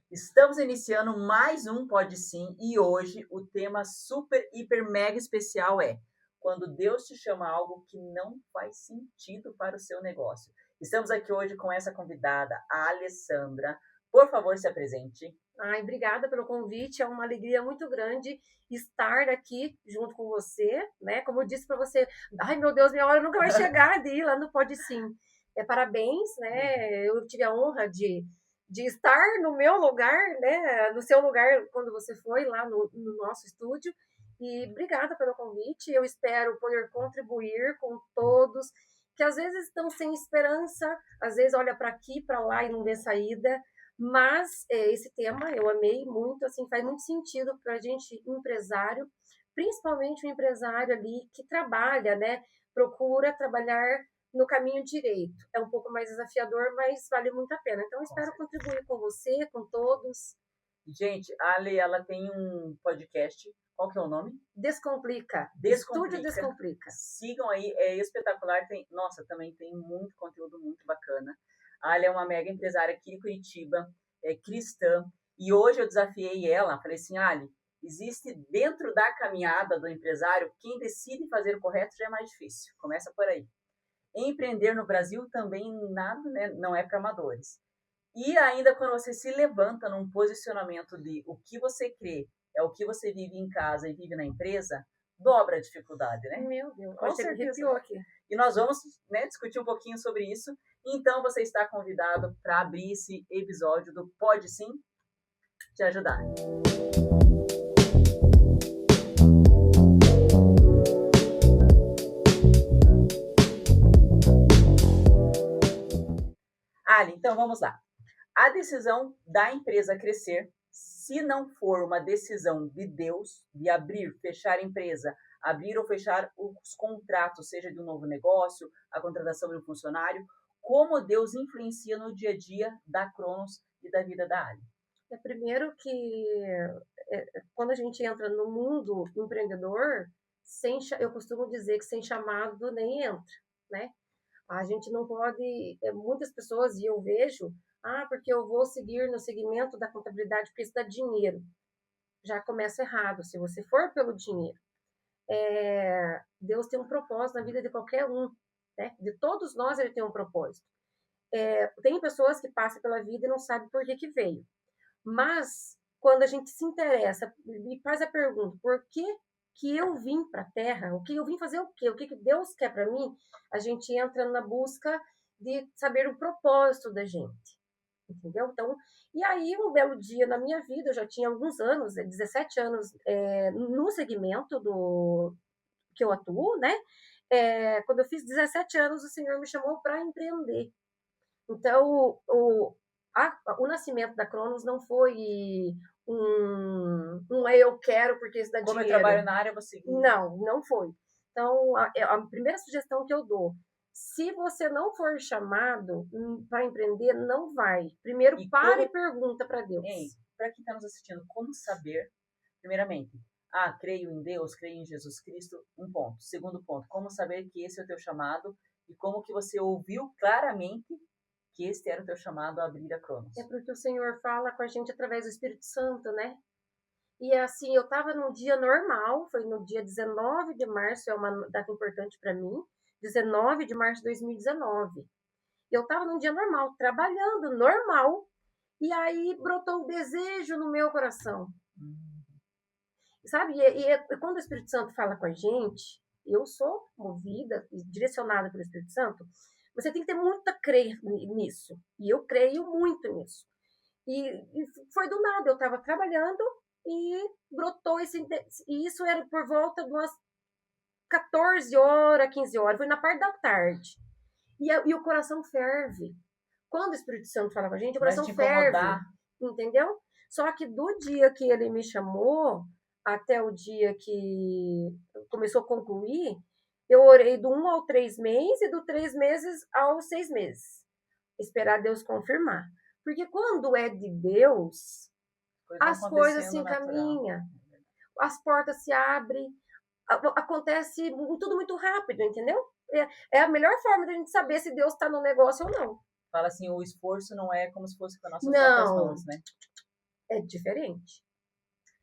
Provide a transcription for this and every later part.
Estamos iniciando mais um Pode Sim e hoje o tema super, hiper, mega especial é quando Deus te chama a algo que não faz sentido para o seu negócio. Estamos aqui hoje com essa convidada, a Alessandra. Por favor, se apresente. Obrigada pelo convite, é uma alegria muito grande estar aqui junto com você, né? Como eu disse para você, meu Deus, minha hora nunca vai chegar de ir lá no Pode Sim. Parabéns, né? Eu tive a honra de estar no meu lugar, né? No seu lugar quando você foi lá no nosso estúdio. E obrigada pelo convite. Eu espero poder contribuir com todos que às vezes estão sem esperança, às vezes olha para aqui, para lá e não vê saída. Mas esse tema eu amei muito, assim, faz muito sentido para a gente, empresário, principalmente o empresário ali que trabalha, né? Procura trabalhar no caminho direito. É um pouco mais desafiador, mas vale muito a pena. Então, espero contribuir com você, com todos. Gente, a Ale, ela tem um podcast. Qual que é o nome? Descomplica. Descomplica. Estúdio Descomplica. Sigam aí, é espetacular. Nossa, também tem muito conteúdo muito bacana. A Ale é uma mega empresária aqui de Curitiba, é cristã. E hoje eu desafiei ela, falei assim, Ale, existe dentro da caminhada do empresário, quem decide fazer o correto já é mais difícil. Começa por aí. Empreender no Brasil também nada, né, não é para amadores. E ainda quando você se levanta num posicionamento de o que você crê é o que você vive em casa e vive na empresa, dobra a dificuldade, né? Meu Deus, Com você me certeza. arrepiou aqui. E nós vamos, né, discutir um pouquinho sobre isso. Então você está convidado para abrir esse episódio do Pode Sim te ajudar. Ali, então vamos lá. A decisão da empresa crescer, se não for uma decisão de Deus, de abrir, fechar a empresa, abrir ou fechar os contratos, seja de um novo negócio, a contratação de um funcionário, como Deus influencia no dia a dia da Cronos e da vida da Ali? Primeiro que quando a gente entra no mundo empreendedor, eu costumo dizer que sem chamado nem entra, né? A gente não pode, muitas pessoas, e eu vejo, porque eu vou seguir no segmento da contabilidade porque isso dá dinheiro. Já começa errado, se você for pelo dinheiro. Deus tem um propósito na vida de qualquer um, né? De todos nós ele tem um propósito. Tem pessoas que passam pela vida e não sabem por que veio. Mas, quando a gente se interessa e faz a pergunta, por que eu vim para a Terra? O que eu vim fazer o quê? O que Deus quer para mim? A gente entra na busca de saber o propósito da gente. Entendeu? Então, e aí, um belo dia na minha vida, eu já tinha alguns anos, 17 anos, no segmento que eu atuo, né? Quando eu fiz 17 anos, o Senhor me chamou para empreender. Então, o nascimento da Cronos não foi um eu quero porque isso dá Como dinheiro. eu trabalho na área, eu vou seguir. Não foi. Então, a primeira sugestão que eu dou, se você não for chamado para empreender, não vai. Primeiro, pare e pergunta para Deus. Para quem está nos assistindo, como saber, primeiramente, creio em Deus, creio em Jesus Cristo, um ponto. Segundo ponto, como saber que esse é o teu chamado e como que você ouviu claramente que este era o teu chamado a abrir a Cronos. É porque o Senhor fala com a gente através do Espírito Santo, né? E assim, eu estava num dia normal, foi no dia 19 de março, é uma data importante para mim, 19 de março de 2019. Eu estava num dia normal, trabalhando normal, e aí brotou um desejo no meu coração. Sabe? E quando o Espírito Santo fala com a gente, eu sou movida, direcionada pelo Espírito Santo, você tem que ter muita crer nisso. E eu creio muito nisso. E foi do nada, eu estava trabalhando e brotou e isso era por volta de umas 14 horas, 15 horas, foi na parte da tarde. E o coração ferve. Quando o Espírito Santo fala com a gente, o coração ferve. Entendeu? Só que do dia que ele me chamou até o dia que começou a concluir, eu orei do 1 ao 3 meses e do 3 meses aos 6 meses. Esperar Deus confirmar. Porque quando é de Deus, as coisas se encaminham, as portas se abrem, acontece tudo muito rápido, entendeu? É a melhor forma de a gente saber se Deus está no negócio ou não. Fala assim, o esforço não é como se fosse com as nossas próprias mãos, né? é diferente.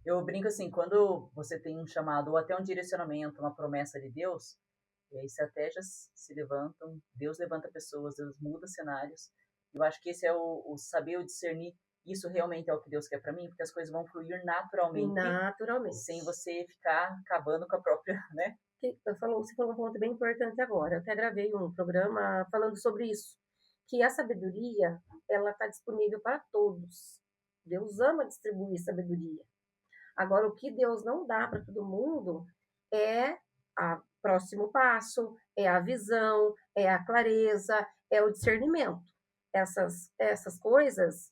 Eu brinco assim, quando você tem um chamado ou até um direcionamento, uma promessa de Deus, e aí estratégias se levantam, Deus levanta pessoas, Deus muda cenários. Eu acho que esse é o saber o discernir. Isso realmente é o que Deus quer para mim, porque as coisas vão fluir naturalmente, sem Naturalmente. você ficar acabando com a própria, né? Você falou um ponto bem importante agora. Eu até gravei um programa falando sobre isso, que a sabedoria, ela está disponível para todos. Deus ama distribuir sabedoria. Agora, o que Deus não dá para todo mundo é o próximo passo, é a visão, é a clareza, é o discernimento. Essas coisas,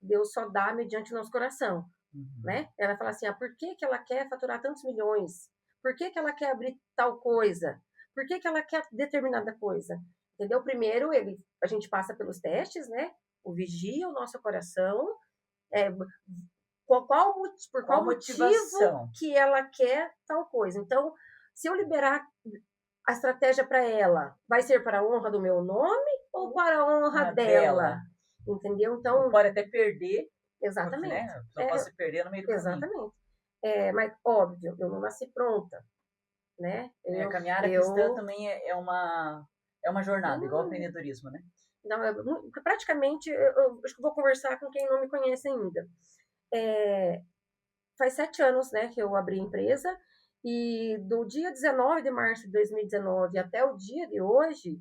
Deus só dá mediante o nosso coração. Né? Ela fala assim, por que ela quer faturar tantos milhões? Por que ela quer abrir tal coisa? Por que ela quer determinada coisa? Entendeu? Primeiro, a gente passa pelos testes, né? O vigia o nosso coração, é, por qual motivo que ela quer tal coisa. Então, se eu liberar a estratégia para ela, vai ser para a honra do meu nome ou para a honra dela? Entendeu? Então, pode até perder. Exatamente. Né? Só posso se perder no meio do exatamente. caminho. Mas, óbvio, eu não nasci pronta. Né? A caminhada cristã também é uma jornada, igual o empreendedorismo, né? Não, praticamente, acho que vou conversar com quem não me conhece ainda. Faz 7 anos, né, que eu abri a empresa, e do dia 19 de março de 2019 até o dia de hoje,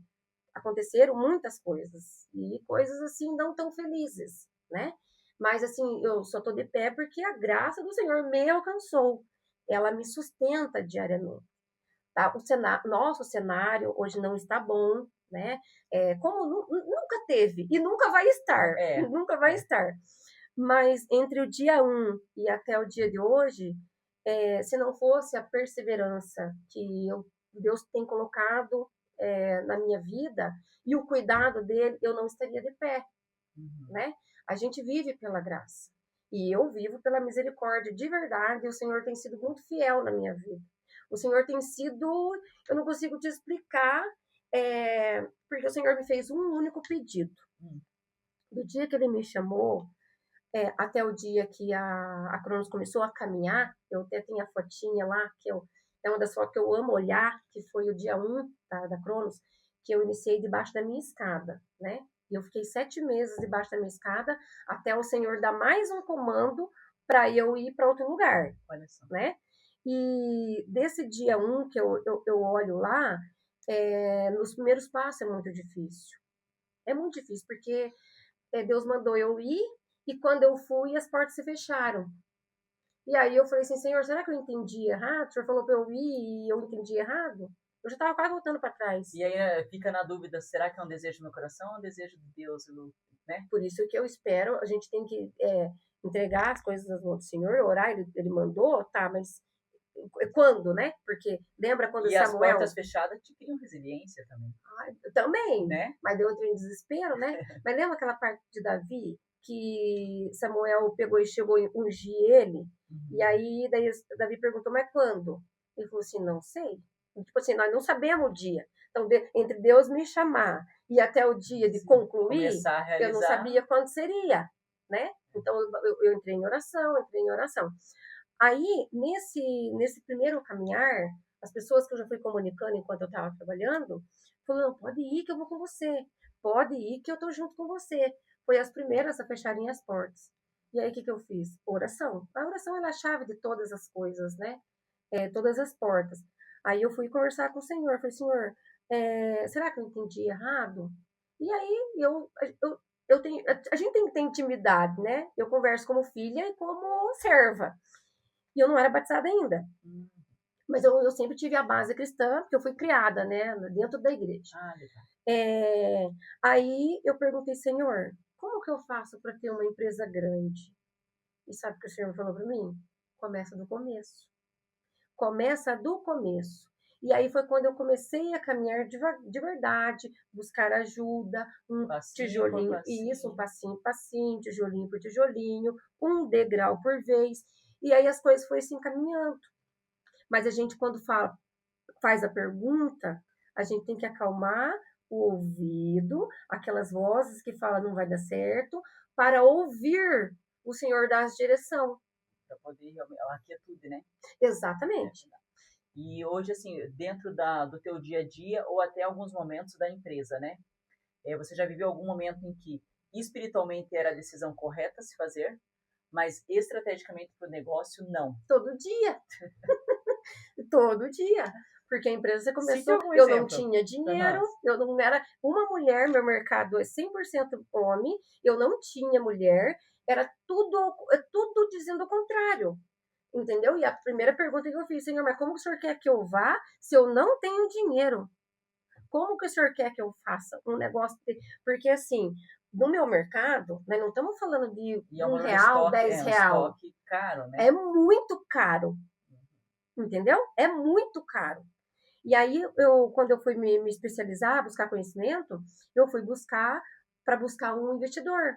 aconteceram muitas coisas, e coisas assim não tão felizes, né? Mas assim, eu só tô de pé porque a graça do Senhor me alcançou. Ela me sustenta diariamente. Tá? Nosso cenário hoje não está bom, né? Como nunca teve e nunca vai estar, nunca vai estar. Mas entre o dia 1 e até o dia de hoje, se não fosse a perseverança que Deus tem colocado na minha vida e o cuidado dele, eu não estaria de pé, né? A gente vive pela graça. E eu vivo pela misericórdia de verdade, e o Senhor tem sido muito fiel na minha vida. O Senhor tem sido, eu não consigo te explicar, porque o Senhor me fez um único pedido. Do dia que ele me chamou, até o dia que a Cronos começou a caminhar, eu até tenho a fotinha lá, é uma das fotos que eu amo olhar, que foi o dia 1 da Cronos, que eu iniciei debaixo da minha escada, né? E eu fiquei 7 meses debaixo da minha escada, até o Senhor dar mais um comando para eu ir para outro lugar, né? E desse dia 1 que eu olho lá, nos primeiros passos é muito difícil. É muito difícil, porque Deus mandou eu ir, e quando eu fui, as portas se fecharam. E aí eu falei assim, Senhor, será que eu entendi errado? O Senhor falou para eu ir e eu entendi errado? Eu já estava quase voltando para trás. E aí fica na dúvida, será que é um desejo do meu coração ou um desejo de Deus? Né? Por isso que eu espero, a gente tem que entregar as coisas nas mãos do Senhor, orar, ele mandou, tá, mas quando, né? Porque lembra quando Samuel... as portas fechadas te criam resiliência também. Também, né? Mas eu entrei em desespero, né? Mas lembra aquela parte de Davi, que Samuel pegou e chegou e ungir ele? E aí daí Davi perguntou, mas quando? Ele falou assim, não sei. Tipo assim, nós não sabemos o dia. Então, entre Deus me chamar e até o dia de concluir, eu não sabia quando seria, né? Então, eu entrei em oração. Aí, nesse primeiro caminhar, as pessoas que eu já fui comunicando enquanto eu estava trabalhando, falaram, pode ir que eu vou com você. Pode ir que eu estou junto com você. Foi as primeiras a fecharem as portas. E aí, o que eu fiz? Oração. A oração é a chave de todas as coisas, né? Todas as portas. Aí eu fui conversar com o Senhor. Falei, Senhor, será que eu entendi errado? E aí, eu tenho, a gente tem que ter intimidade, né? Eu converso como filha e como serva. E eu não era batizada ainda. Mas eu sempre tive a base cristã, porque eu fui criada, né, dentro da igreja. Aí eu perguntei, Senhor, como que eu faço para ter uma empresa grande? E sabe o que o Senhor falou para mim? Começa do começo. Começa do começo. E aí foi quando eu comecei a caminhar de verdade, buscar ajuda, um tijolinho, isso, um passinho, tijolinho por tijolinho, um degrau por vez. E aí as coisas foram se encaminhando. Mas a gente, quando faz a pergunta, a gente tem que acalmar o ouvido, aquelas vozes que falam não vai dar certo, para ouvir o Senhor dá as direção. Para poder, aqui é tudo, né? Exatamente. E hoje, assim, dentro do teu dia a dia ou até alguns momentos da empresa, né? Você já viveu algum momento em que espiritualmente era a decisão correta a se fazer, mas estrategicamente para o negócio, não? Todo dia. Todo dia. Porque a empresa Cite começou, algum eu não exemplo tinha para dinheiro, nós. eu não era uma mulher, meu mercado é 100% homem, eu não tinha mulher, era tudo dizendo o contrário. Entendeu? E a primeira pergunta que eu fiz, Senhor, mas como o Senhor quer que eu vá se eu não tenho dinheiro? Como que o Senhor quer que eu faça um negócio? Porque assim, no meu mercado, nós não estamos falando de E é R$ 1, um R$ 10. estoque caro, né? É muito caro. Entendeu? É muito caro. E aí, quando eu fui me especializar, buscar conhecimento, eu fui para buscar um investidor.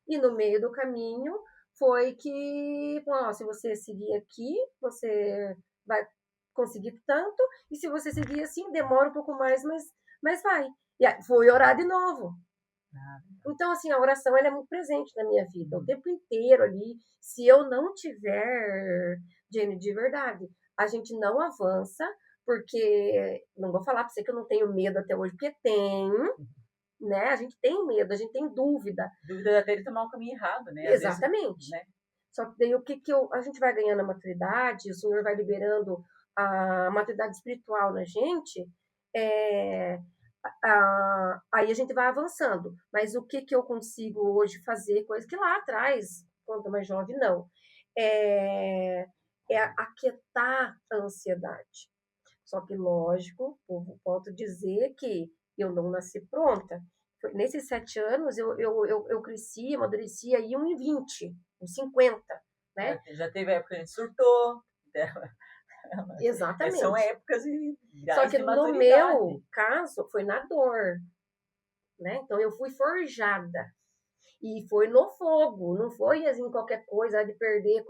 E no meio do caminho foi que, bom, se você seguir aqui, você vai conseguir tanto, e se você seguir assim, demora um pouco mais, mas vai. E aí, fui orar de novo. Então, assim, a oração ela é muito presente na minha vida, o tempo inteiro ali. Se eu não tiver, Jenny, de verdade, a gente não avança, porque, não vou falar para você que eu não tenho medo até hoje, porque tem, né? A gente tem medo, a gente tem dúvida. Dúvida até de tomar o caminho errado, né? Às vezes, Exatamente. né? Só que daí o que a gente vai ganhando a maturidade, o Senhor vai liberando a maturidade espiritual na gente, é, aí a gente vai avançando. Mas o que eu consigo hoje fazer, coisa que lá atrás, quando mais jovem, não, é, é aquietar a ansiedade. Só que, lógico, eu posso dizer que eu não nasci pronta. Nesses 7 anos, eu cresci, amadureci aí 1,20, uns 50, né? Já teve época que a gente surtou. São Exatamente. épocas e Só graus que de no maturidade. meu caso, foi na dor, né? Então, eu fui forjada. E foi no fogo, não foi assim qualquer coisa de perder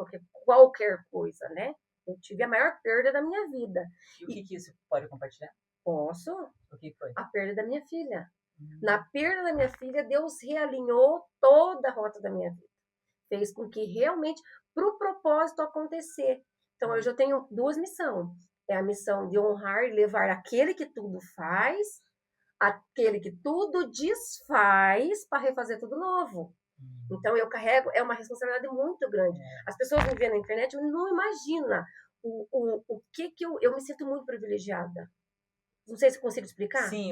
qualquer coisa, né? Eu tive a maior perda da minha vida. E o que isso pode compartilhar? Posso? O que foi? A perda da minha filha. Na perda da minha filha, Deus realinhou toda a rota da minha vida. Fez com que realmente, para o propósito acontecer. Então, eu já tenho duas missões. É a missão de honrar e levar aquele que tudo faz, aquele que tudo desfaz, para refazer tudo novo. Então, eu carrego, é uma responsabilidade muito grande. As pessoas me veem na internet não imaginam o que eu me sinto muito privilegiada. Não sei se consigo explicar. Sim,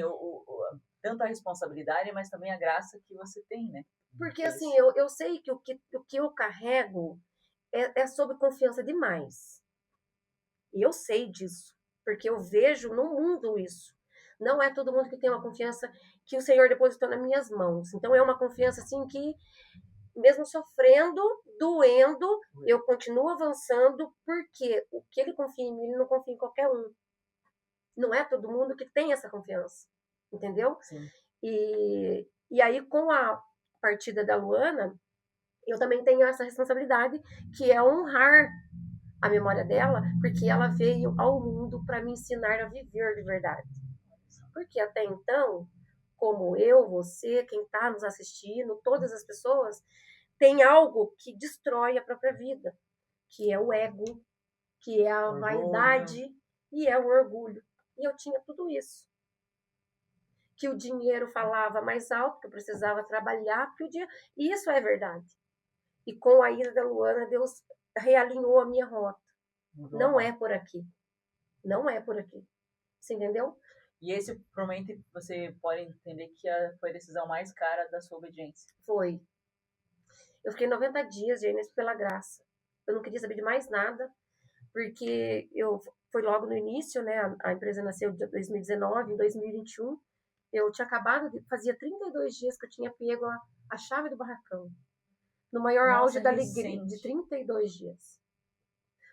tanto a responsabilidade, mas também a graça que você tem, né? Porque assim, eu sei que o que eu carrego é sob confiança demais. E eu sei disso, porque eu vejo no mundo isso. Não é todo mundo que tem uma confiança que o Senhor depositou nas minhas mãos. Então é uma confiança assim que, mesmo sofrendo, doendo, eu continuo avançando, porque o que ele confia em mim, ele não confia em qualquer um. Não é todo mundo que tem essa confiança. Entendeu? Sim. E aí, com a partida da Luana, eu também tenho essa responsabilidade, que é honrar a memória dela, porque ela veio ao mundo para me ensinar a viver de verdade. Porque até então, como eu, você, quem está nos assistindo, todas as pessoas, tem algo que destrói a própria vida, que é o ego, que é a vaidade e é o orgulho. E eu tinha tudo isso. Que o dinheiro falava mais alto, que eu precisava trabalhar, porque o dinheiro... Isso é verdade. E com a ida da Luana, Deus realinhou a minha rota. Não é por aqui. Não é por aqui. Você entendeu? E esse, provavelmente, você pode entender que foi a decisão mais cara da sua obediência. Foi. Eu fiquei 90 dias, Gênesis, pela graça. Eu não queria saber de mais nada, porque foi logo no início, né? A empresa nasceu em 2019, em 2021. Eu tinha fazia 32 dias que eu tinha pego a chave do barracão. No maior auge da alegria, de 32 dias.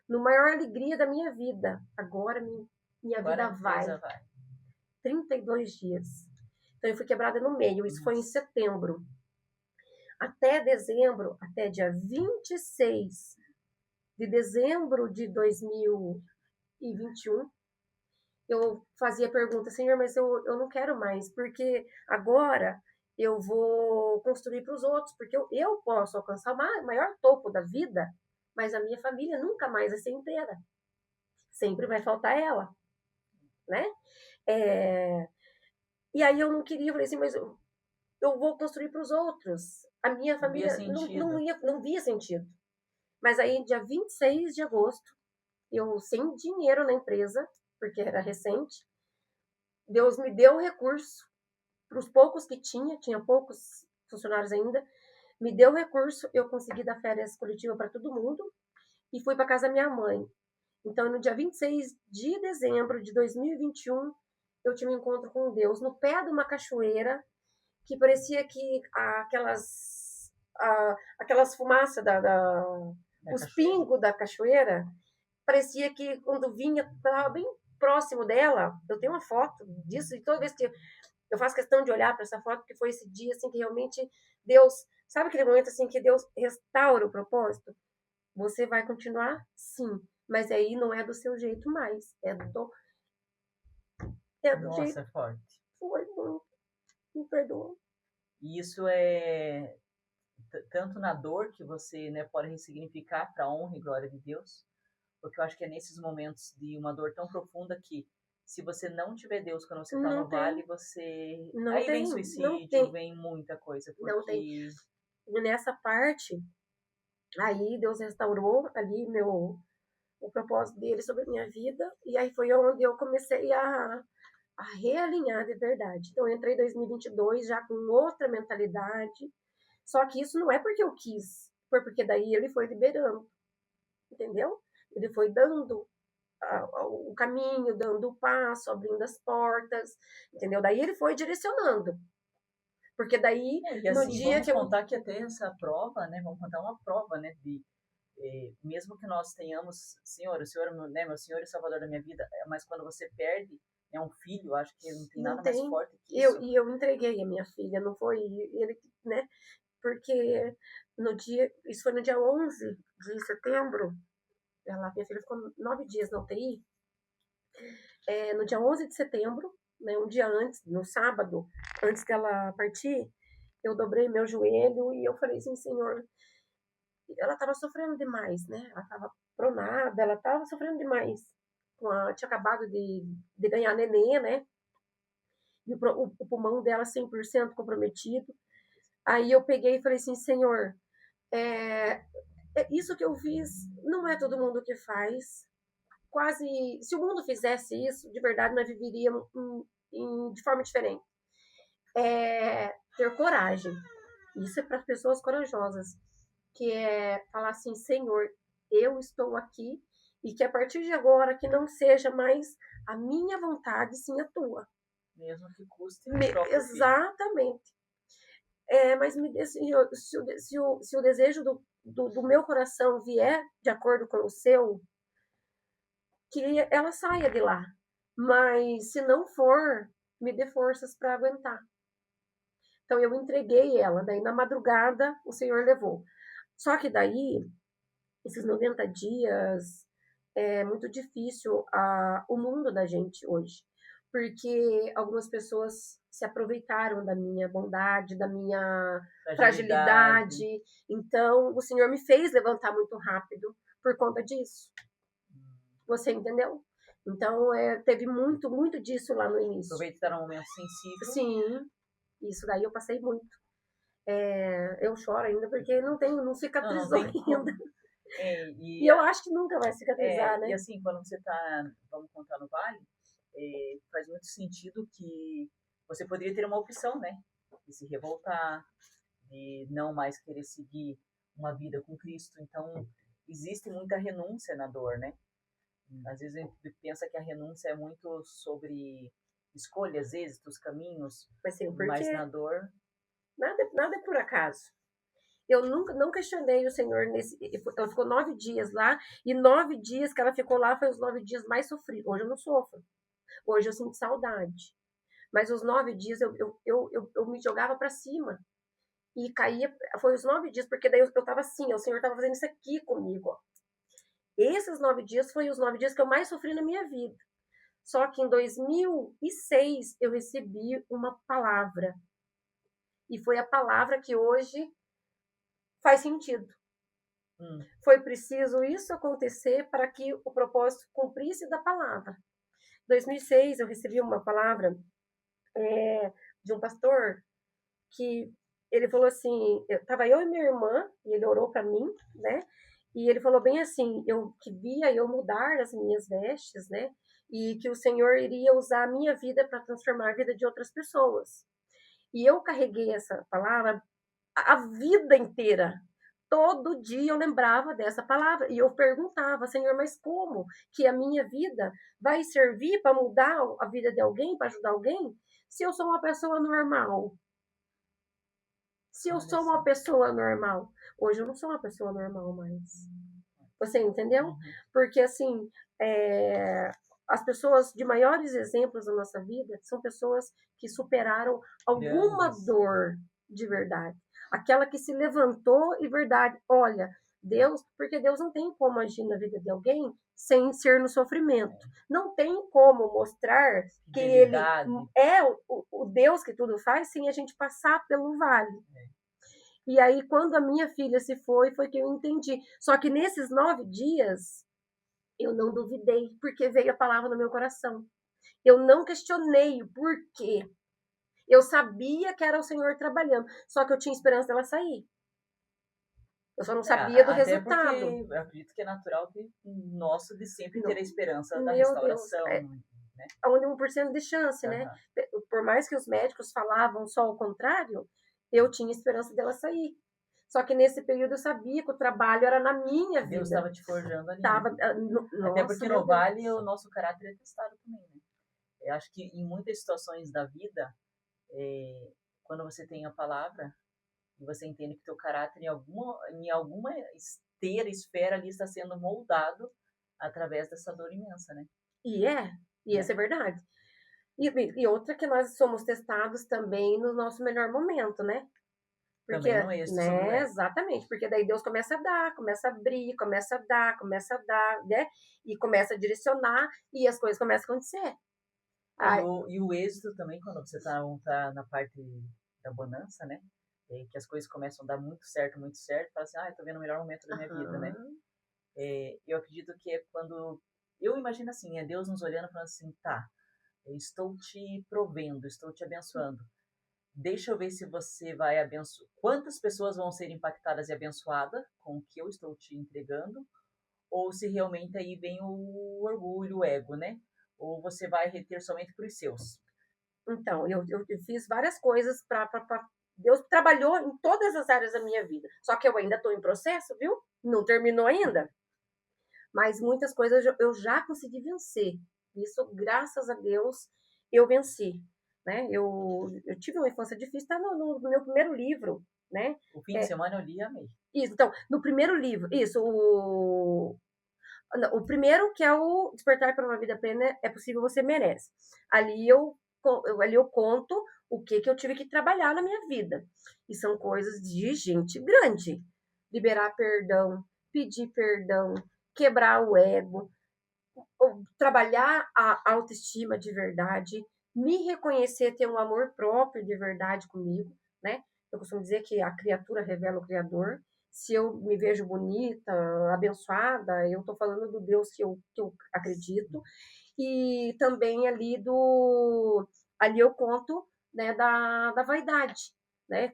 No maior alegria da minha vida. Agora minha vida vai. 32 dias. Então eu fui quebrada no meio. Isso foi em setembro. Até dezembro, até dia 26 de dezembro de 2021, eu fazia pergunta, Senhor, mas eu não quero mais, porque agora eu vou construir para os outros, porque eu posso alcançar o maior topo da vida, mas a minha família nunca mais vai ser inteira. Sempre vai faltar ela, né? E aí eu não queria, eu falei assim, mas eu vou construir para os outros. A minha Não via família sentido. não via sentido. Mas aí, dia 26 de agosto, eu sem dinheiro na empresa, porque era recente, Deus me deu o recurso, para os poucos que tinha poucos funcionários ainda, me deu o recurso, eu consegui dar férias coletiva para todo mundo e fui para casa da minha mãe. Então, no dia 26 de dezembro de 2021, eu tive um encontro com Deus no pé de uma cachoeira que parecia que aquelas fumaças os pingos da cachoeira, parecia que quando vinha, estava bem próximo dela. Eu tenho uma foto disso e toda vez que eu faço questão de olhar para essa foto, porque foi esse dia assim que realmente Deus, sabe aquele momento assim que Deus restaura o propósito? Você vai continuar? Sim, mas aí não é do seu jeito mais, é do Nossa, jeito. é forte. Foi muito, me perdoa. E isso é tanto na dor que você, né, pode ressignificar para a honra e glória de Deus, porque eu acho que é nesses momentos de uma dor tão profunda que se você não tiver Deus quando você está no vale, você... Não Aí vem tem, não suicídio, tem, vem muita coisa, não tem. porque... E nessa parte, aí Deus restaurou ali o propósito dele sobre a minha vida, e aí foi onde eu comecei a realinhar de verdade. Então eu entrei em 2022 já com outra mentalidade, só que isso não é porque eu quis, foi porque daí ele foi liberando, entendeu? Ele foi dando o caminho, dando o passo, abrindo as portas, entendeu? Daí ele foi direcionando. Porque daí, E no assim, dia vamos que eu. contar que até essa prova, né, vamos contar uma prova, né, de mesmo que nós tenhamos, Senhor, o Senhor, né, meu Senhor e Salvador da minha vida, mas quando você perde, é um filho, acho que não tem Não nada mais tem. forte que isso. E eu entreguei a minha filha, não foi ele, né? Porque no dia. Isso foi no dia 11 de setembro. Minha filha ficou 9 dias na UTI. No dia 11 de setembro, né, um dia antes, no sábado, antes dela partir, eu dobrei meu joelho e eu falei assim, Senhor, ela estava sofrendo demais, né? Ela estava pronada, ela estava sofrendo demais. Tinha acabado de ganhar nenê, né? E o pulmão dela 100% comprometido. Aí eu peguei e falei assim, Senhor, isso que eu fiz não é todo mundo que faz. Quase, se o mundo fizesse isso, de verdade, nós viveríamos de forma diferente. Ter coragem. Isso é para pessoas corajosas. Que é falar assim, Senhor, eu estou aqui e que a partir de agora que não seja mais a minha vontade, sim a tua. Mesmo que custe Exatamente. Mas se o desejo do meu coração vier de acordo com o seu, que ela saia de lá. Mas se não for, me dê forças para aguentar. Então eu entreguei ela, daí na madrugada o Senhor levou. Só que daí, esses 90 dias, é muito difícil o mundo da gente hoje. Porque algumas pessoas se aproveitaram da minha bondade, da minha fragilidade. Então, o Senhor me fez levantar muito rápido por conta disso. Você entendeu? Então, teve muito, muito disso lá no início. Aproveitar um momento sensível. Sim, isso daí eu passei muito. Eu choro ainda porque não cicatrizou ainda. E eu acho que nunca vai cicatrizar, né? E assim, quando você está, vamos contar no vale, faz muito sentido que você poderia ter uma opção, né? De se revoltar, de não mais querer seguir uma vida com Cristo. Então, existe muita renúncia na dor, né? Às vezes a gente pensa que a renúncia é muito sobre escolhas, êxitos, caminhos, mas na dor... Nada é por acaso. Eu nunca não questionei o Senhor ela ficou 9 dias lá, e 9 dias que ela ficou lá foi os 9 dias mais sofridos. Hoje eu não sofro. Hoje eu sinto saudade. Mas os 9 dias eu me jogava para cima. E caía. Foi os 9 dias, porque daí eu tava assim, o Senhor estava fazendo isso aqui comigo. Ó. Esses 9 dias foi os 9 dias que eu mais sofri na minha vida. Só que em 2006 eu recebi uma palavra E foi a palavra que hoje faz sentido. Hum. Foi preciso isso acontecer para que o propósito cumprisse da palavra. Em 2006, eu recebi uma palavra de um pastor que ele falou assim, estava eu e minha irmã, e ele orou para mim, né? E ele falou bem assim, eu que via eu mudar as minhas vestes, né? E que o Senhor iria usar a minha vida para transformar a vida de outras pessoas. E eu carreguei essa palavra a vida inteira. Todo dia eu lembrava dessa palavra e eu perguntava, Senhor, mas como que a minha vida vai servir para mudar a vida de alguém, para ajudar alguém, se eu sou uma pessoa normal? Se eu Olha sou uma só. pessoa normal. Hoje eu não sou uma pessoa normal mais. Você entendeu? Uhum. Porque, assim, as pessoas de maiores exemplos na nossa vida são pessoas que superaram alguma Grandes. dor de verdade. Aquela que se levantou e verdade. Olha, Deus, porque Deus não tem como agir na vida de alguém sem ser no sofrimento. Não tem como mostrar que ele Fidelidade. é o Deus que tudo faz sem a gente passar pelo vale. E aí, quando a minha filha se foi que eu entendi. Só que nesses 9 dias, eu não duvidei, porque veio a palavra no meu coração. Eu não questionei o porquê. Eu sabia que era o Senhor trabalhando, só que eu tinha esperança dela sair. Eu só não sabia do Até porque resultado. eu acredito que é natural que nosso de sempre ter Não, a esperança da meu Deus, restauração, né? onde 1% de chance, né? Uhum. Por mais que os médicos falavam só o contrário, eu tinha esperança dela sair. Só que nesse período eu sabia que o trabalho era na minha Deus vida. estava te forjando ali, Tava, né? Até nossa, porque meu no Deus. vale o nosso caráter é testado também, né? Eu acho que em muitas situações da vida, quando você tem a palavra e você entende que teu caráter em alguma esfera ali está sendo moldado através dessa dor imensa, né? E essa é verdade. E outra que nós somos testados também no nosso melhor momento, né? Porque, Também no êxito sobre o né, ego. exatamente, porque daí Deus começa a dar, começa a abrir, começa a dar, né? E começa a direcionar e as coisas começam a acontecer. E Ai, o êxito também, quando você tá na parte da bonança, né? Que as coisas começam a dar muito certo, fala assim, eu tô vendo o melhor momento da minha vida, né? aham. Eu acredito que é quando. Eu imagino assim, é Deus nos olhando e falando assim, tá, eu estou te provendo, estou te abençoando. Deixa eu ver se você vai abençoar. Quantas pessoas vão ser impactadas e abençoadas com o que eu estou te entregando? Ou se realmente aí vem o orgulho, o ego, né? Ou você vai reter somente para os seus. Então, eu fiz várias coisas para. Deus trabalhou em todas as áreas da minha vida. Só que eu ainda estou em processo, viu? Não terminou ainda. Mas muitas coisas eu já consegui vencer. Isso, graças a Deus, eu venci. Né? Eu tive uma infância difícil, está no meu primeiro livro. Né? O fim de semana eu li e amei. Isso, então, no primeiro livro, isso, o primeiro que é o Despertar para uma Vida Plena é possível, você merece. Ali eu conto o que eu tive que trabalhar na minha vida. E são coisas de gente grande. Liberar perdão, pedir perdão, quebrar o ego, trabalhar a autoestima de verdade, me reconhecer, ter um amor próprio de verdade comigo, né? Eu costumo dizer que a criatura revela o Criador. Se eu me vejo bonita, abençoada, eu estou falando do Deus que eu acredito. E também ali eu conto, né, da vaidade, né?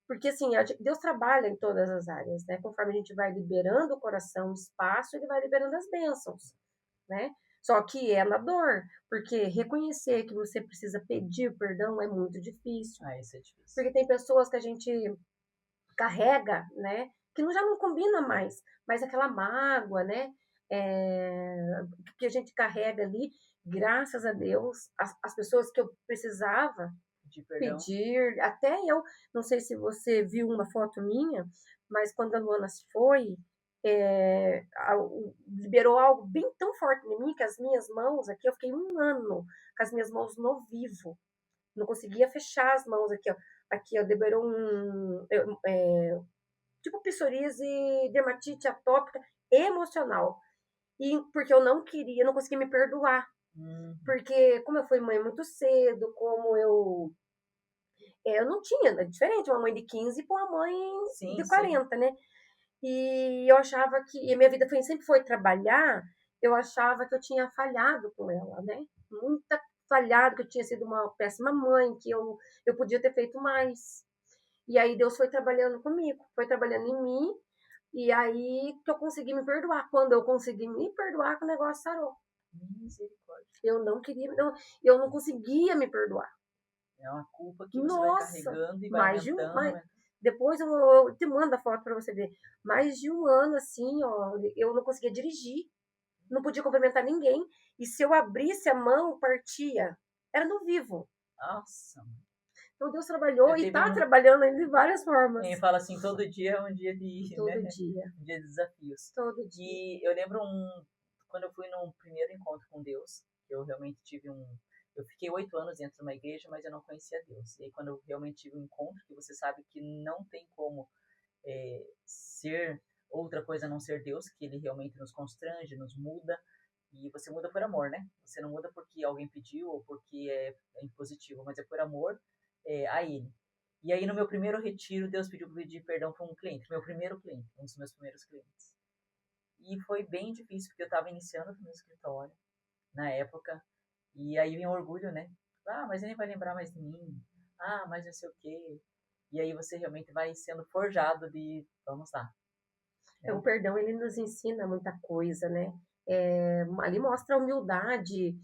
Porque assim, Deus trabalha em todas as áreas, né? Conforme a gente vai liberando o coração, o espaço, ele vai liberando as bênçãos, né? Só que é na dor, porque reconhecer que você precisa pedir perdão é muito difícil. Isso é difícil. Porque tem pessoas que a gente carrega, né? Que já não combina mais, mas aquela mágoa, né? Que a gente carrega ali, graças a Deus, as pessoas que eu precisava Pedir perdão. pedir, até eu, não sei se você viu uma foto minha, mas quando a Luana se foi, liberou algo bem tão forte em mim que as minhas mãos aqui, eu fiquei 1 ano com as minhas mãos no vivo, não conseguia fechar as mãos aqui, ó. Aqui, ó, liberou tipo psoríase, dermatite atópica emocional. E porque eu não queria, não conseguia me perdoar. Porque como eu fui mãe muito cedo, como Eu não tinha, é diferente uma mãe de 15 para uma mãe Sim, de sim. 40, né? E eu achava que, e a minha vida sempre foi trabalhar, eu achava que eu tinha falhado com ela, né? Muita falhado, que eu tinha sido uma péssima mãe, que eu podia ter feito mais. E aí Deus foi trabalhando comigo, foi trabalhando em mim, e aí que eu consegui me perdoar. Quando eu consegui me perdoar, que o negócio sarou. Misericórdia. Eu não queria, não, eu não conseguia me perdoar. É uma culpa que você vai Nossa, carregando e vai mais de um, aumentando. depois eu te mando a foto para você ver. Mais de um ano assim, ó, eu não conseguia dirigir, não podia cumprimentar ninguém. E se eu abrisse a mão, partia. Era no vivo. Nossa. Então Deus trabalhou Eu e teve tá trabalhando ainda de várias formas. Quem fala assim, todo dia é um dia de, Todo né? dia, Um dia de desafios. todo dia. E eu lembro quando eu fui num primeiro encontro com Deus, eu realmente tive eu fiquei 8 anos dentro de uma igreja, mas eu não conhecia Deus. E aí, quando eu realmente tive um encontro, que você sabe que não tem como ser outra coisa a não ser Deus, que ele realmente nos constrange, nos muda, e você muda por amor, né? Você não muda porque alguém pediu ou porque é impositivo, mas é por amor a ele. E aí, no meu primeiro retiro, Deus pediu para pedir perdão para um cliente, meu primeiro cliente, um dos meus primeiros clientes. E foi bem difícil, porque eu estava iniciando no meu escritório, na época, e aí vem o orgulho, né? Ah, mas ele vai lembrar mais de mim. Ah, mas não sei o quê. E aí você realmente vai sendo forjado de, vamos lá. Então, Né? o perdão, ele nos ensina muita coisa, né? Ali mostra a humildade,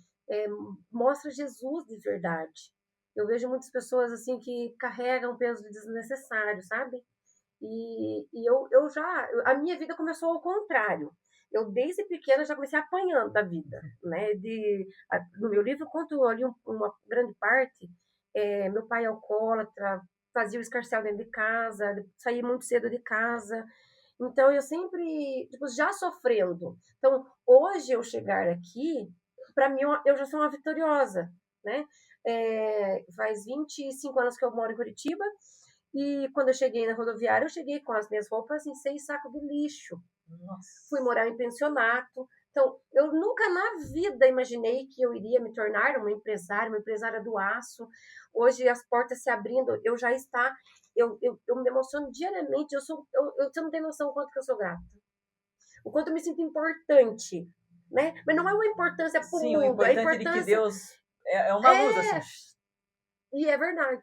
mostra Jesus de verdade. Eu vejo muitas pessoas assim que carregam peso desnecessário, sabe? A minha vida começou ao contrário. Eu, desde pequena, já comecei apanhando da vida, né? No meu livro, eu conto ali uma grande parte. Meu pai é alcoólatra, fazia o escarcéu dentro de casa, saía muito cedo de casa. Então, eu sempre, tipo, já sofrendo. Então, hoje eu chegar aqui, para mim, eu já sou uma vitoriosa, né? Faz 25 anos que eu moro em Curitiba, e quando eu cheguei na rodoviária, eu cheguei com as minhas roupas em 6 sacos de lixo. Fui Nossa. morar em pensionato. Então, eu nunca na vida imaginei que eu iria me tornar uma empresária do aço. Hoje, as portas se abrindo, eu já está. Eu me emociono diariamente. Você não tem noção o quanto que eu sou grata. O quanto eu me sinto importante. Né? Mas não é uma importância para o Sim, o mundo, é importante é de que importância. Deus é uma luz, assim. E é verdade.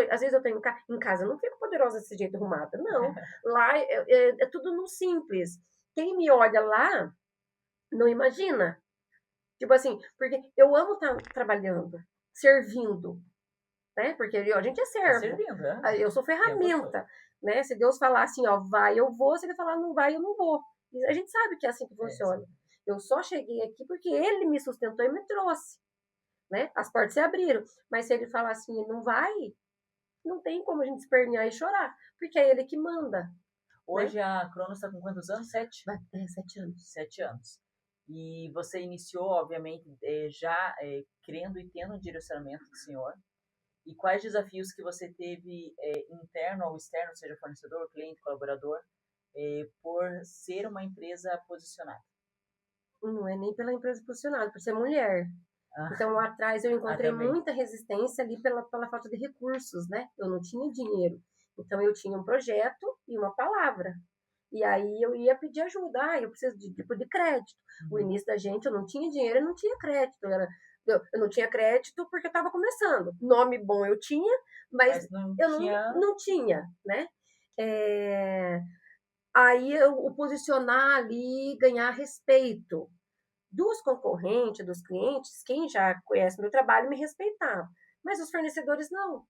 Às vezes eu tô em casa, eu não fico poderosa desse jeito arrumada, não. Lá é tudo no simples. Quem me olha lá não imagina. Tipo assim, porque eu amo estar trabalhando, servindo, né? Porque a gente é Tá servo. servindo, né? Eu sou O tempo todo. ferramenta, né? Se Deus falar assim, ó, vai, eu vou. Se ele falar não vai, eu não vou. E a gente sabe que é assim que funciona. Eu só cheguei aqui porque ele me sustentou e me trouxe, né? As portas se abriram. Mas se ele falar assim, não vai, não tem como a gente espernear e chorar, porque é ele que manda, né? Hoje a Cronos está com quantos anos? 7? 7 anos. 7 anos. E você iniciou, obviamente, já crendo e tendo um direcionamento do Senhor. E quais desafios que você teve interno ou externo, seja fornecedor, cliente, colaborador, por ser uma empresa posicionada? Não é nem pela empresa posicionada, por ser mulher. Então, lá atrás eu encontrei também. muita resistência ali pela falta de recursos, né? Eu não tinha dinheiro. Então, eu tinha um projeto e uma palavra. E aí eu ia pedir ajuda. Eu preciso de crédito. O início da gente, eu não tinha dinheiro, eu não tinha crédito. Eu não tinha crédito porque eu estava começando. Nome bom eu tinha, mas não eu tinha... não tinha, né? Aí o posicionar ali, ganhar respeito dos concorrentes, dos clientes, quem já conhece meu trabalho me respeitava, mas os fornecedores não,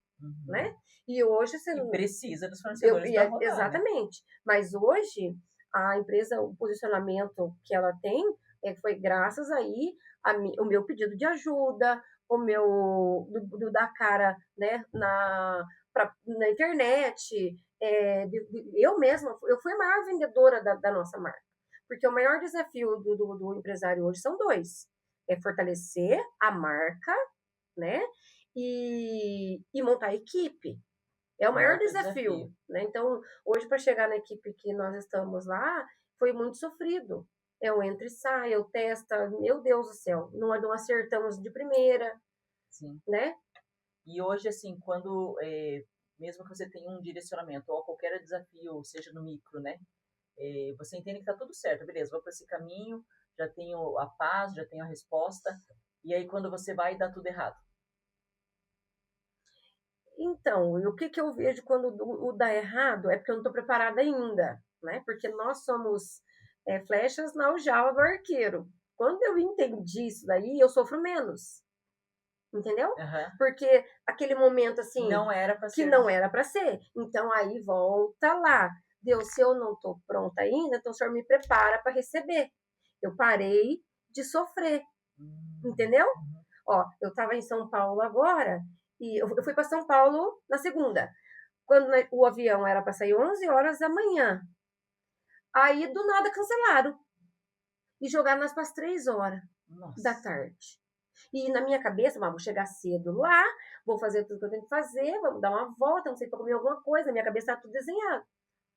né? E hoje você E precisa dos fornecedores para rodar, exatamente. Né? Mas hoje a empresa, o posicionamento que ela tem foi graças aí o meu pedido de ajuda, o meu da cara, né, na internet. Eu mesma, eu fui a maior vendedora da nossa marca. Porque o maior desafio do empresário hoje são dois. É fortalecer a marca, né? E montar a equipe. É o maior desafio. Né? Então, hoje, para chegar na equipe que nós estamos lá, foi muito sofrido. É o entra e sai, eu testa, meu Deus do céu, não acertamos de primeira, Sim. né? E hoje, assim, quando, mesmo que você tenha um direcionamento ou qualquer desafio, seja no micro, né? Você entende que tá tudo certo, beleza, vou para esse caminho, já tenho a paz, já tenho a resposta, e aí quando você vai, dá tudo errado. Então, e o que eu vejo quando o dá errado é porque eu não estou preparada ainda, né? Porque nós somos flechas na aljava do arqueiro. Quando eu entendi isso daí, eu sofro menos, entendeu? Uhum. Porque aquele momento assim Não era para que ser. não era para ser. Então aí volta lá. Deus, se eu não estou pronta ainda, então o Senhor me prepara para receber. Eu parei de sofrer, entendeu? Uhum. Ó, eu estava em São Paulo agora e eu fui para São Paulo na segunda, quando o avião era para sair 11 horas da manhã. Aí do nada cancelaram e jogaram nós para as 3 horas da Nossa. tarde. E na minha cabeça, vou chegar cedo lá, vou fazer tudo que eu tenho que fazer, vamos dar uma volta, não sei para comer alguma coisa, na minha cabeça tá tudo desenhado.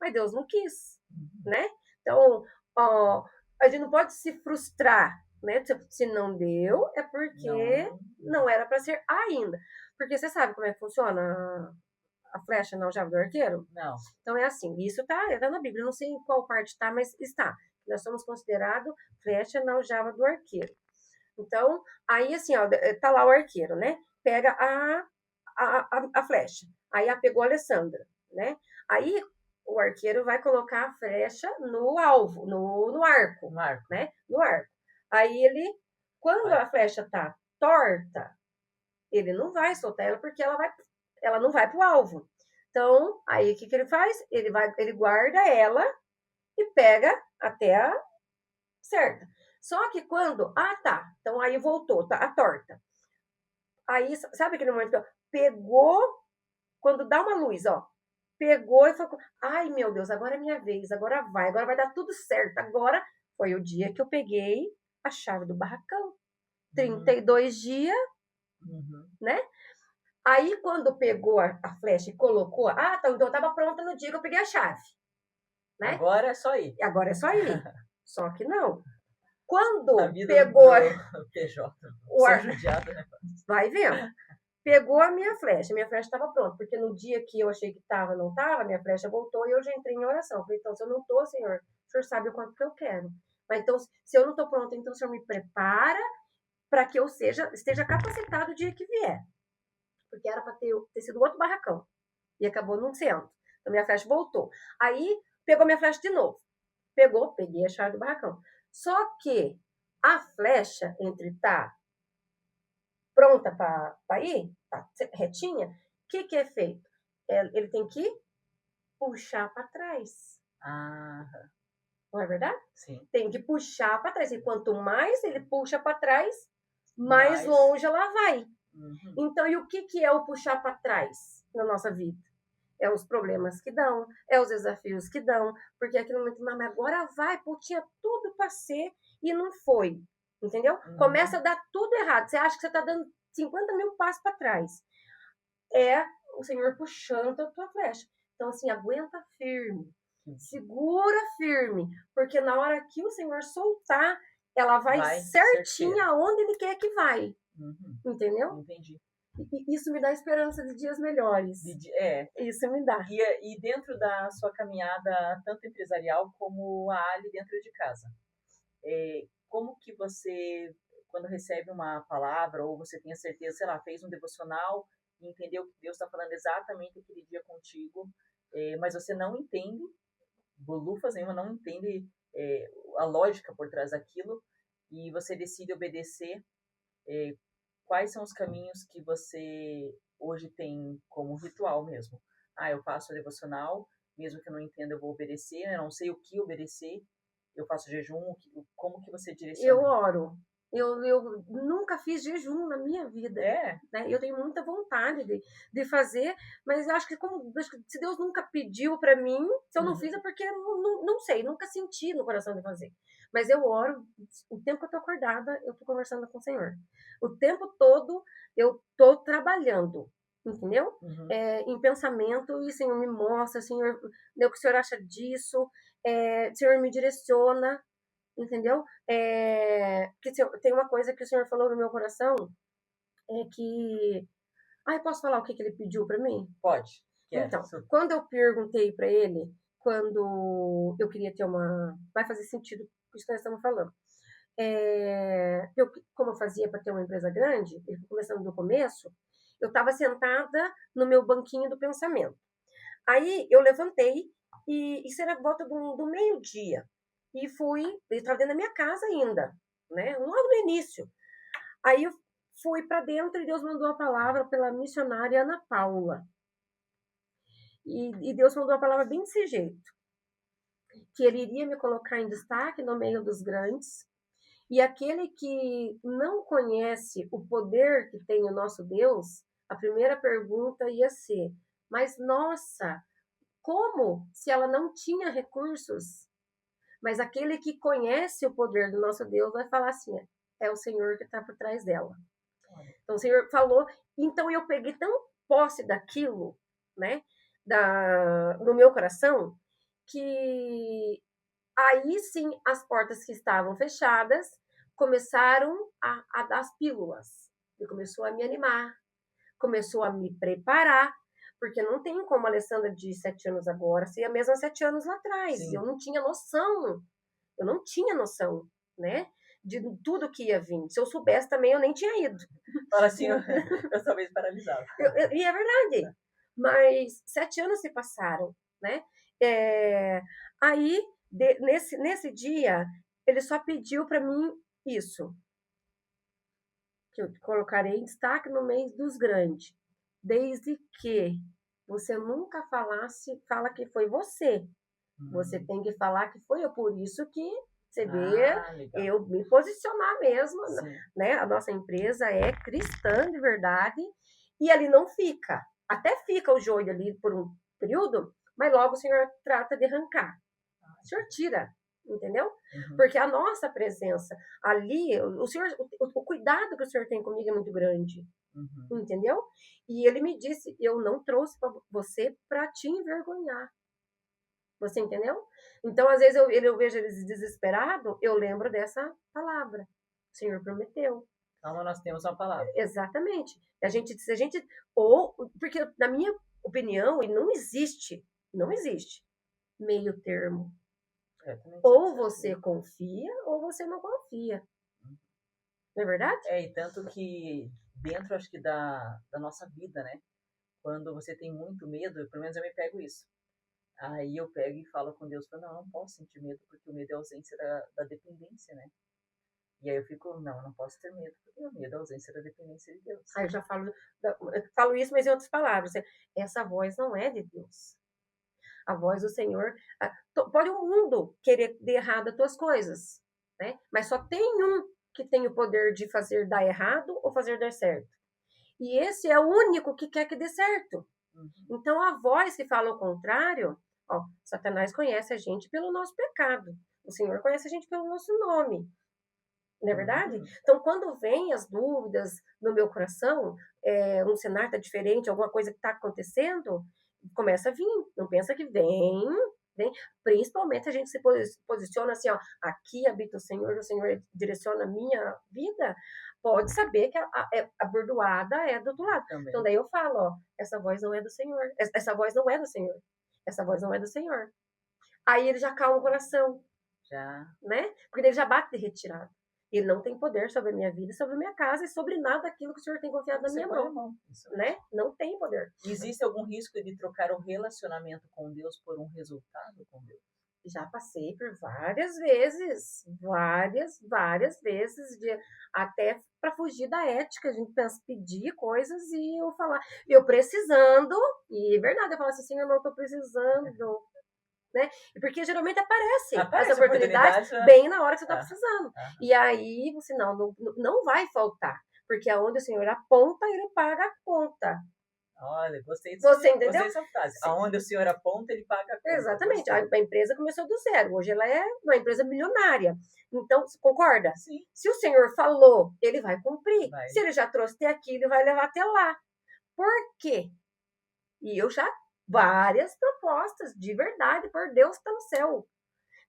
Mas Deus não quis, Uhum. né? Então, ó, a gente não pode se frustrar, né? Se não deu, é porque Não. não era para ser ainda. Porque você sabe como é que funciona a flecha na aljava do arqueiro? Não. Então é assim, isso tá na Bíblia, eu não sei em qual parte está, mas está. Nós somos considerados flecha na aljava do arqueiro. Então, aí assim, ó, tá lá o arqueiro, né? Pega a flecha. Aí pegou a Alessandra, né? Aí o arqueiro vai colocar a flecha no alvo, no arco, Marco. né? No arco. Aí ele, quando Vai. a flecha tá torta, ele não vai soltar ela porque ela não vai pro alvo. Então, aí o que ele faz? Ele guarda ela e pega até a certa. Só que quando, tá, então aí voltou, tá a torta. Aí, sabe aquele momento que pegou, quando dá uma luz, ó, pegou e falou, ai meu Deus, agora é minha vez, agora vai dar tudo certo. Agora foi o dia que eu peguei a chave do barracão. 32 dias, Uhum. né? Aí quando pegou a flecha e colocou, tá, então eu tava pronta no dia que eu peguei a chave, né? Agora é só ir. E agora é só ir. Só que não. A Quando vida pegou do PJ. o Sou ar, judiada, né? vai vendo. Pegou a minha flecha estava pronta, porque no dia que eu achei que estava, não estava, minha flecha voltou e eu já entrei em oração. Falei, então, se eu não estou, Senhor, o Senhor sabe o quanto que eu quero. Mas então, se eu não estou pronta, então o Senhor me prepara para que eu esteja capacitado o dia que vier. Porque era para ter sido outro barracão. E acabou não sendo. Então, minha flecha voltou. Aí, pegou minha flecha de novo. Peguei a chave do barracão. Só que a flecha, entre pronta para ir, tá retinha, o que é feito? Ele tem que puxar para trás. Ah, Não é verdade? sim. Tem que puxar para trás. E quanto mais ele puxa para trás, mais Mas. longe ela vai. Uhum. Então, e o que é o puxar para trás na nossa vida? É os problemas que dão, é os desafios que dão, porque aquele momento, mas agora vai, pô, tinha tudo para ser e não foi, entendeu? Uhum. Começa a dar tudo errado, você acha que você está dando 50 mil passos para trás. É o Senhor puxando a tua flecha. Então, assim, aguenta firme, segura firme, porque na hora que o Senhor soltar, ela vai certinha aonde Ele quer que vai, entendeu? Entendi. E isso me dá esperança de dias melhores. Isso me dá. E dentro da sua caminhada, tanto empresarial como a Ali dentro de casa, como que você, quando recebe uma palavra, ou você tem a certeza, sei lá, fez um devocional e entendeu que Deus está falando exatamente aquele dia contigo, mas você não entende, bolufas nenhuma, não entende a lógica por trás daquilo, e você decide obedecer, quais são os caminhos que você hoje tem como ritual mesmo? Eu faço a devocional, mesmo que eu não entenda, eu vou obedecer, eu não sei o que obedecer, eu faço jejum, como que você direciona? Eu oro. Eu nunca fiz jejum na minha vida. Né? Eu tenho muita vontade de fazer, mas acho que se Deus nunca pediu para mim, se eu não fiz é porque não sei, nunca senti no coração de fazer. Mas eu oro, o tempo que eu tô acordada, eu tô conversando com o Senhor. O tempo todo eu tô trabalhando, entendeu? Em pensamento, e Senhor me mostra, Senhor, o que o Senhor acha disso, Senhor me direciona, entendeu? Porque tem uma coisa que o Senhor falou no meu coração, é que Ah, eu posso falar o que ele pediu para mim? Pode. Quero. Então, quando eu perguntei para ele, quando eu queria ter uma... Vai fazer sentido com isso que nós estamos falando. Como eu fazia para ter uma empresa grande, começando do começo, eu estava sentada no meu banquinho do pensamento. Aí eu levantei, e isso era volta do meio-dia, e fui, eu estava dentro da minha casa ainda, né? Logo no início. Aí eu fui para dentro e Deus mandou a palavra pela missionária Ana Paula. E Deus mandou a palavra bem desse jeito, que ele iria me colocar em destaque no meio dos grandes, e aquele que não conhece o poder que tem o nosso Deus, a primeira pergunta ia ser: mas nossa, como se ela não tinha recursos? Mas aquele que conhece o poder do nosso Deus vai falar assim: é o Senhor que está por trás dela. Então o Senhor falou, então eu peguei tão posse daquilo, né, no meu coração, que aí sim as portas que estavam fechadas começaram a dar as pílulas. E começou a me animar, começou a me preparar, porque não tem como a Alessandra de 7 anos agora ser a mesma 7 anos lá atrás. Sim. Eu não tinha noção, né? De tudo que ia vir. Se eu soubesse também, eu nem tinha ido. Fala assim, eu talvez paralisava. E é verdade. Mas 7 anos se passaram, né? Aí, nesse dia, ele só pediu para mim isso, que eu colocarei em destaque no meio dos grandes, desde que você nunca fala que foi você. Você tem que falar que foi eu. Por isso que você vê, eu me posicionar mesmo, né? A nossa empresa é cristã de verdade, e ali não fica. Até fica o joio ali por um período, mas logo o Senhor trata de arrancar. O Senhor tira, entendeu? Uhum. Porque a nossa presença ali, o Senhor, o cuidado que o Senhor tem comigo é muito grande. Uhum. Entendeu? E ele me disse: eu não trouxe para você para te envergonhar. Você entendeu? Então, às vezes, eu vejo eles desesperados, eu lembro dessa palavra. O Senhor prometeu. Então, nós temos uma palavra. Exatamente. Porque, na minha opinião, e não existe meio termo. Ou você confia, ou você não confia. Não é verdade? E tanto que dentro, acho que da nossa vida, né? Quando você tem muito medo, pelo menos eu me pego isso. Aí eu pego e falo com Deus, falo, não posso sentir medo, porque o medo é a ausência da dependência, né? E aí eu fico, não posso ter medo, porque o medo é a ausência da dependência de Deus. Aí eu já falo isso, mas em outras palavras. Essa voz não é de Deus. A voz do Senhor... Pode o mundo querer de errado as tuas coisas, né? Mas só tem um que tem o poder de fazer dar errado ou fazer dar certo. E esse é o único que quer que dê certo. Uhum. Então, a voz que fala o contrário, Satanás conhece a gente pelo nosso pecado. O Senhor conhece a gente pelo nosso nome. Não é verdade? Uhum. Então, quando vem as dúvidas no meu coração, um cenário está diferente, alguma coisa que está acontecendo, começa a vir. Não pensa que vem. Principalmente a gente se posiciona assim, aqui habita o Senhor direciona a minha vida, pode saber que a bordoada é do outro lado. Também. Então daí eu falo, essa voz não é do Senhor, essa voz não é do Senhor, essa voz não é do Senhor. Aí ele já calma o coração, já, né? Porque ele já bate de retirada. Ele não tem poder sobre a minha vida, sobre a minha casa e sobre nada daquilo que o Senhor tem confiado na minha mão. Né? Não tem poder. Existe algum risco de trocar o relacionamento com Deus por um resultado com Deus? Já passei por várias vezes, várias vezes, até para fugir da ética, a gente pensa, pedir coisas e eu falar, eu precisando, e é verdade, eu falo assim, Senhor, não estou precisando. Né? Porque geralmente aparece essa oportunidade bem na hora que você está precisando. E aí você não vai faltar, porque aonde o Senhor aponta, ele paga a conta. Olha, gostei disso. Você entendeu? Gostei dessa frase. Sim. Aonde o Senhor aponta, ele paga a conta. Exatamente. A empresa começou do zero. Hoje ela é uma empresa milionária. Então, você concorda? Sim. Se o Senhor falou, ele vai cumprir. Vai. Se ele já trouxe até aqui, ele vai levar até lá. Por quê? E eu já várias propostas de verdade por Deus que está no céu,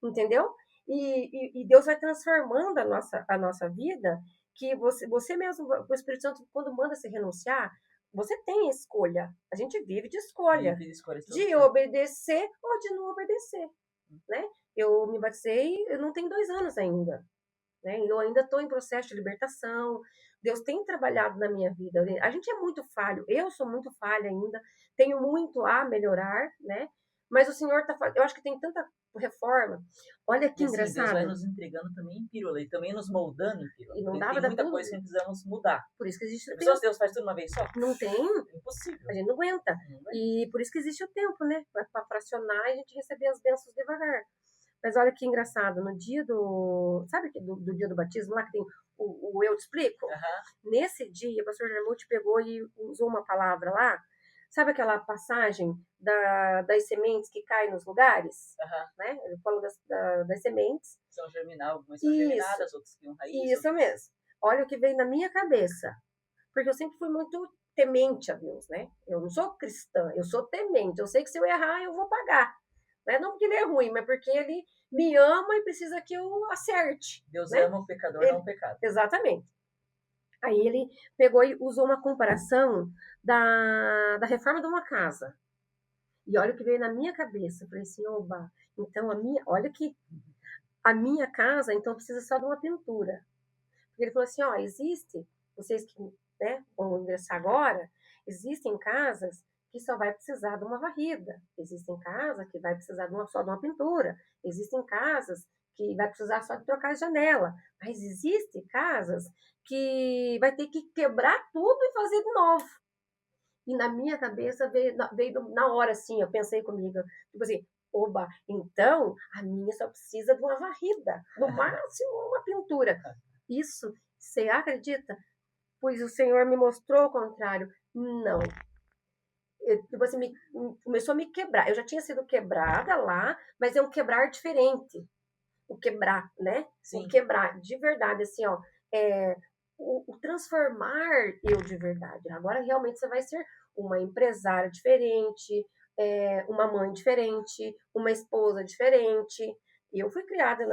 entendeu? E Deus vai transformando a nossa vida, que você mesmo, o Espírito Santo, quando manda se renunciar, você tem escolha. A gente vive de escolha. Livre de escolhas todo De dia. obedecer ou de não obedecer, né? Eu me batizei, eu não tenho 2 anos ainda, né? Eu ainda estou em processo de libertação. Deus tem trabalhado na minha vida. A gente é muito falho. Eu sou muito falha ainda. Tenho muito a melhorar, né? Mas o Senhor tá fazendo. Eu acho que tem tanta reforma. Olha que E assim, Deus vai engraçado. nos entregando também em pílula e também nos moldando em pílula. E não Porque dá pra tem dar muita tudo. coisa que precisamos mudar. Por isso que existe A o pessoa, tempo. Deus faz tudo uma vez só? Não tem, É impossível. a gente não aguenta. Não vai. E por isso que existe o tempo, né? Para fracionar e a gente receber as bênçãos devagar. Mas olha que engraçado, no dia do. Sabe do dia do batismo lá que tem o Eu Te Explico? Aham. Nesse dia, o pastor Germuth pegou e usou uma palavra lá. Sabe aquela passagem das sementes que caem nos lugares? Aham. Né? Ele falou das sementes. São germinal, algumas são Isso. germinadas, outras criam raiz. Isso outras... mesmo. Olha o que veio na minha cabeça. Porque eu sempre fui muito temente a Deus, né? Eu não sou cristã, eu sou temente. Eu sei que se eu errar, eu vou pagar. Não porque ele é ruim, mas porque ele me ama e precisa que eu acerte. Deus né? ama o pecador, não o pecado. Exatamente. Aí ele pegou e usou uma comparação da reforma de uma casa. E olha o que veio na minha cabeça. Eu falei assim, oba, então olha que a minha casa, então, precisa só de uma pintura. Porque ele falou assim, ó, existe, vocês que vão ingressar agora, existem casas que só vai precisar de uma varrida. Existem casas que vai precisar só de uma pintura. Existem casas que vai precisar só de trocar a janela. Mas existem casas que vai ter que quebrar tudo e fazer de novo. E na minha cabeça veio na hora, assim, eu pensei comigo, tipo assim, oba, então a minha só precisa de uma varrida, no máximo uma pintura. Isso, você acredita? Pois o Senhor me mostrou o contrário. Não. Tipo assim, começou a me quebrar. Eu já tinha sido quebrada lá, mas é um quebrar diferente. O quebrar, né? Sim. O quebrar, de verdade, assim, ó. O transformar eu de verdade. Agora realmente você vai ser uma empresária diferente, uma mãe diferente, uma esposa diferente. E eu fui criada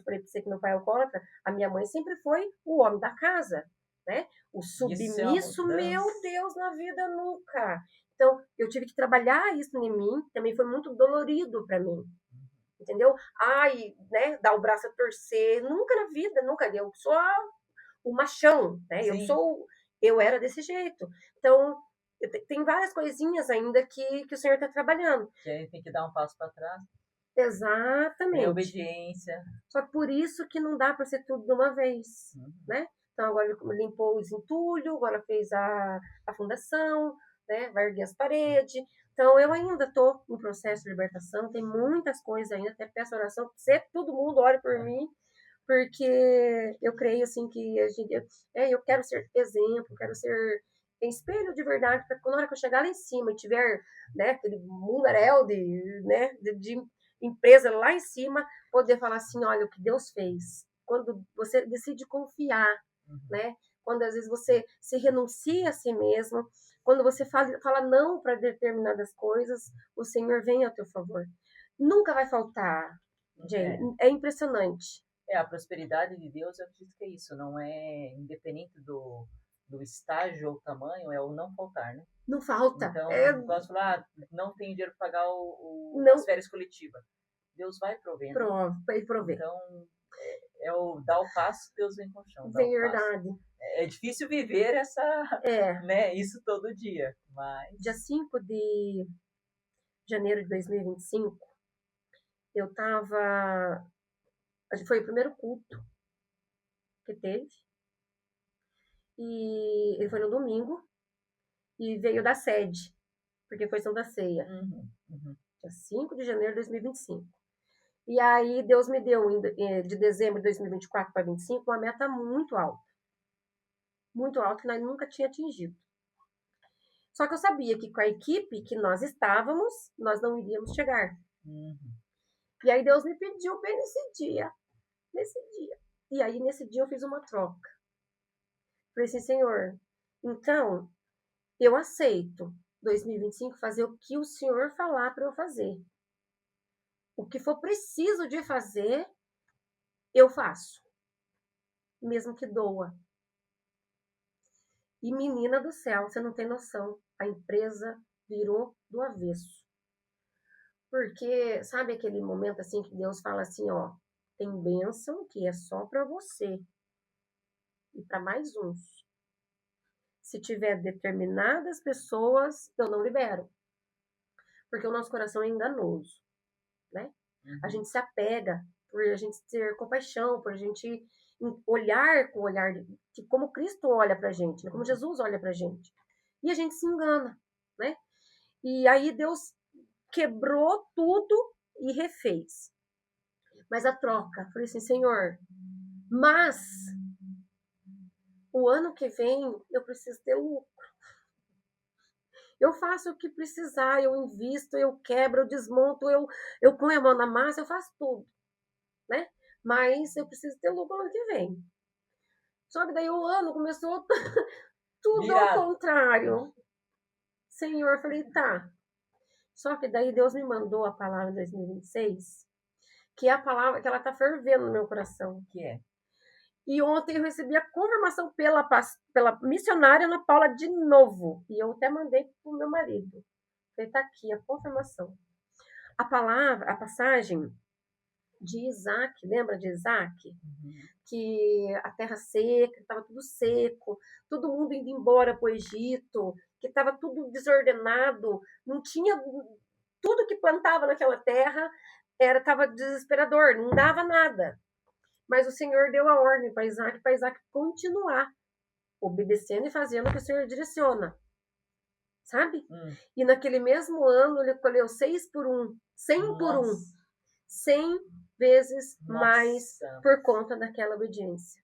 falei pra você que meu pai é alcoólatra, a minha mãe sempre foi o homem da casa, né? O submisso, meu Deus, na vida nunca. Então, eu tive que trabalhar isso em mim, também foi muito dolorido para mim. Entendeu? Ai, dar o braço a torcer, nunca na vida, nunca. Eu sou o machão, né? Eu era desse jeito. Então, tem várias coisinhas ainda que o Senhor está trabalhando. Que a gente tem que dar um passo para trás. Exatamente. Tem obediência. Só que por isso que não dá para ser tudo de uma vez, né? Então, agora ele limpou os entulhos, agora fez a fundação, né? Vai erguer as paredes. Então, eu ainda estou em processo de libertação, tem muitas coisas ainda, até peço oração, sempre todo mundo ore por mim, porque eu creio, assim, que eu quero ser exemplo, quero ser espelho de verdade, para quando na hora que eu chegar lá em cima e tiver, aquele mundaréu de empresa lá em cima, poder falar assim, olha, o que Deus fez. Quando você decide confiar, né? Quando às vezes você se renuncia a si mesmo, quando você fala não para determinadas coisas, o Senhor vem ao teu favor. Nunca vai faltar, Jane. É impressionante. A prosperidade de Deus, eu acredito que é isso, não é independente do estágio ou tamanho, é o não faltar, né? Não falta. Então, eu gosto de falar, não tenho dinheiro para pagar as férias coletivas. Deus vai provendo. Ele provê. Então, dar o passo, Deus vem com o chão. Verdade. É difícil viver isso todo dia, mas... Dia 5 de janeiro de 2025, eu tava... Foi o primeiro culto que teve. E ele foi no domingo. E veio da sede, porque foi Santa Ceia. Dia 5 de janeiro de 2025. E aí Deus me deu, de dezembro de 2024 para 2025, uma meta muito alta. Muito alta, que nós nunca tinha atingido. Só que eu sabia que com a equipe que nós estávamos, nós não iríamos chegar. E aí Deus me pediu bem nesse dia. E aí nesse dia eu fiz uma troca. Falei assim, Senhor, então eu aceito 2025 fazer o que o Senhor falar para eu fazer. O que for preciso de fazer, eu faço. Mesmo que doa. E menina do céu, você não tem noção. A empresa virou do avesso. Porque, sabe aquele momento assim que Deus fala assim, ó, tem bênção que é só para você e para mais uns. Se tiver determinadas pessoas, eu não libero. Porque o nosso coração é enganoso, né? A gente se apega por a gente ter compaixão, por a gente olhar com o olhar de como Cristo olha pra gente, né? Como Jesus olha pra gente. E a gente se engana, né? E aí Deus quebrou tudo e refez. Mas a troca, falei assim, Senhor, mas o ano que vem eu preciso ter lucro. Eu faço o que precisar, eu invisto, eu quebro, eu desmonto, eu ponho a mão na massa, eu faço tudo, né? Mas eu preciso ter lucro ano que vem. Só que daí o ano começou tudo ao contrário. Senhor, eu falei, tá. Só que daí Deus me mandou a palavra em 2026, que é a palavra que ela tá fervendo no meu coração. Que é? E ontem eu recebi a confirmação pela missionária Ana Paula de novo. E eu até mandei pro meu marido. Falei, tá aqui a confirmação. A palavra, a passagem de Isaac, lembra de Isaac? Que a terra seca, estava tudo seco, todo mundo indo embora para o Egito, que estava tudo desordenado, não tinha tudo que plantava naquela terra estava desesperador, não dava nada. Mas o Senhor deu a ordem para Isaac continuar obedecendo e fazendo o que o Senhor direciona. Sabe? E naquele mesmo ano ele colheu 6 por 1, 100 por 1. 100 vezes mais por conta daquela obediência.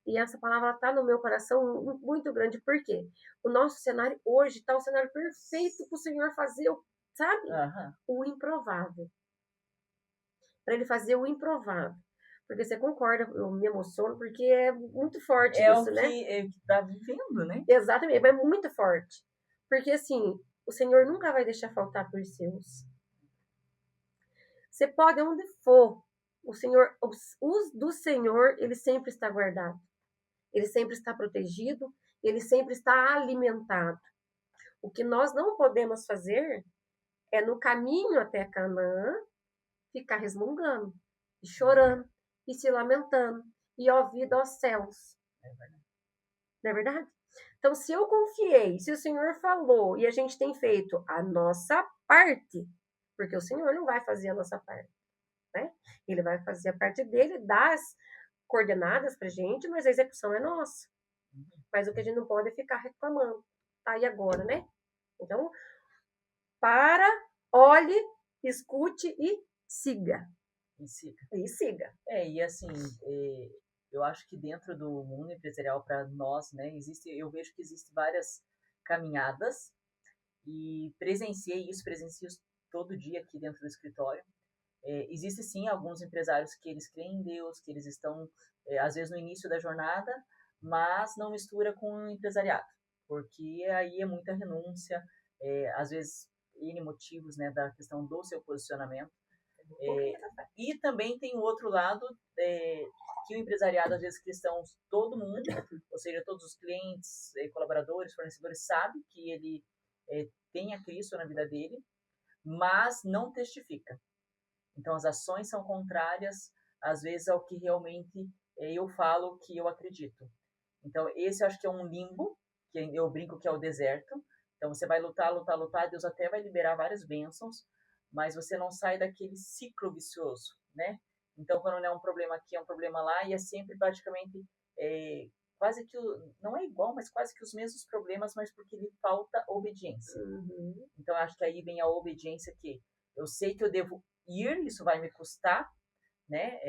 E essa palavra está no meu coração muito grande, porque o nosso cenário hoje está o cenário perfeito para o Senhor fazer, sabe? O improvável. Para ele fazer o improvável. Porque você concorda, eu me emociono, porque é muito forte isso, né? É o que está vivendo, né? Exatamente, é muito forte. Porque assim, o Senhor nunca vai deixar faltar por seus. Você pode onde for, o Senhor, os do Senhor, ele sempre está guardado. Ele sempre está protegido, ele sempre está alimentado. O que nós não podemos fazer é no caminho até Canaã ficar resmungando, e chorando, e se lamentando, e ó vida aos céus. Não é verdade? Então, se eu confiei, se o Senhor falou e a gente tem feito a nossa parte, porque o Senhor não vai fazer a nossa parte, né? Ele vai fazer a parte dele, das coordenadas pra gente, mas a execução é nossa. Mas o que a gente não pode é ficar reclamando. Tá, e agora, né? Então, olhe, escute e siga. E siga. E assim, eu acho que dentro do mundo empresarial para nós, né, eu vejo que existem várias caminhadas e presencio todo dia aqui dentro do escritório. Existem sim alguns empresários que eles creem em Deus, que eles estão às vezes no início da jornada, mas não mistura com o empresariado, porque aí é muita renúncia, às vezes N motivos, né, da questão do seu posicionamento. E também tem o outro lado, que o empresariado, às vezes cristãos, todo mundo, ou seja, todos os clientes, colaboradores, fornecedores, sabe que ele tem a Cristo na vida dele, mas não testifica. Então, as ações são contrárias, às vezes, ao que realmente eu falo que eu acredito. Então, esse eu acho que é um limbo, que eu brinco que é o deserto. Então, você vai lutar, lutar, lutar, Deus até vai liberar várias bênçãos, mas você não sai daquele ciclo vicioso, né? Então, quando não é um problema aqui, é um problema lá, e é sempre praticamente quase que, não é igual, mas quase que os mesmos problemas, mas porque lhe falta obediência. Então, acho que aí vem a obediência que eu sei que eu devo ir, isso vai me custar, né?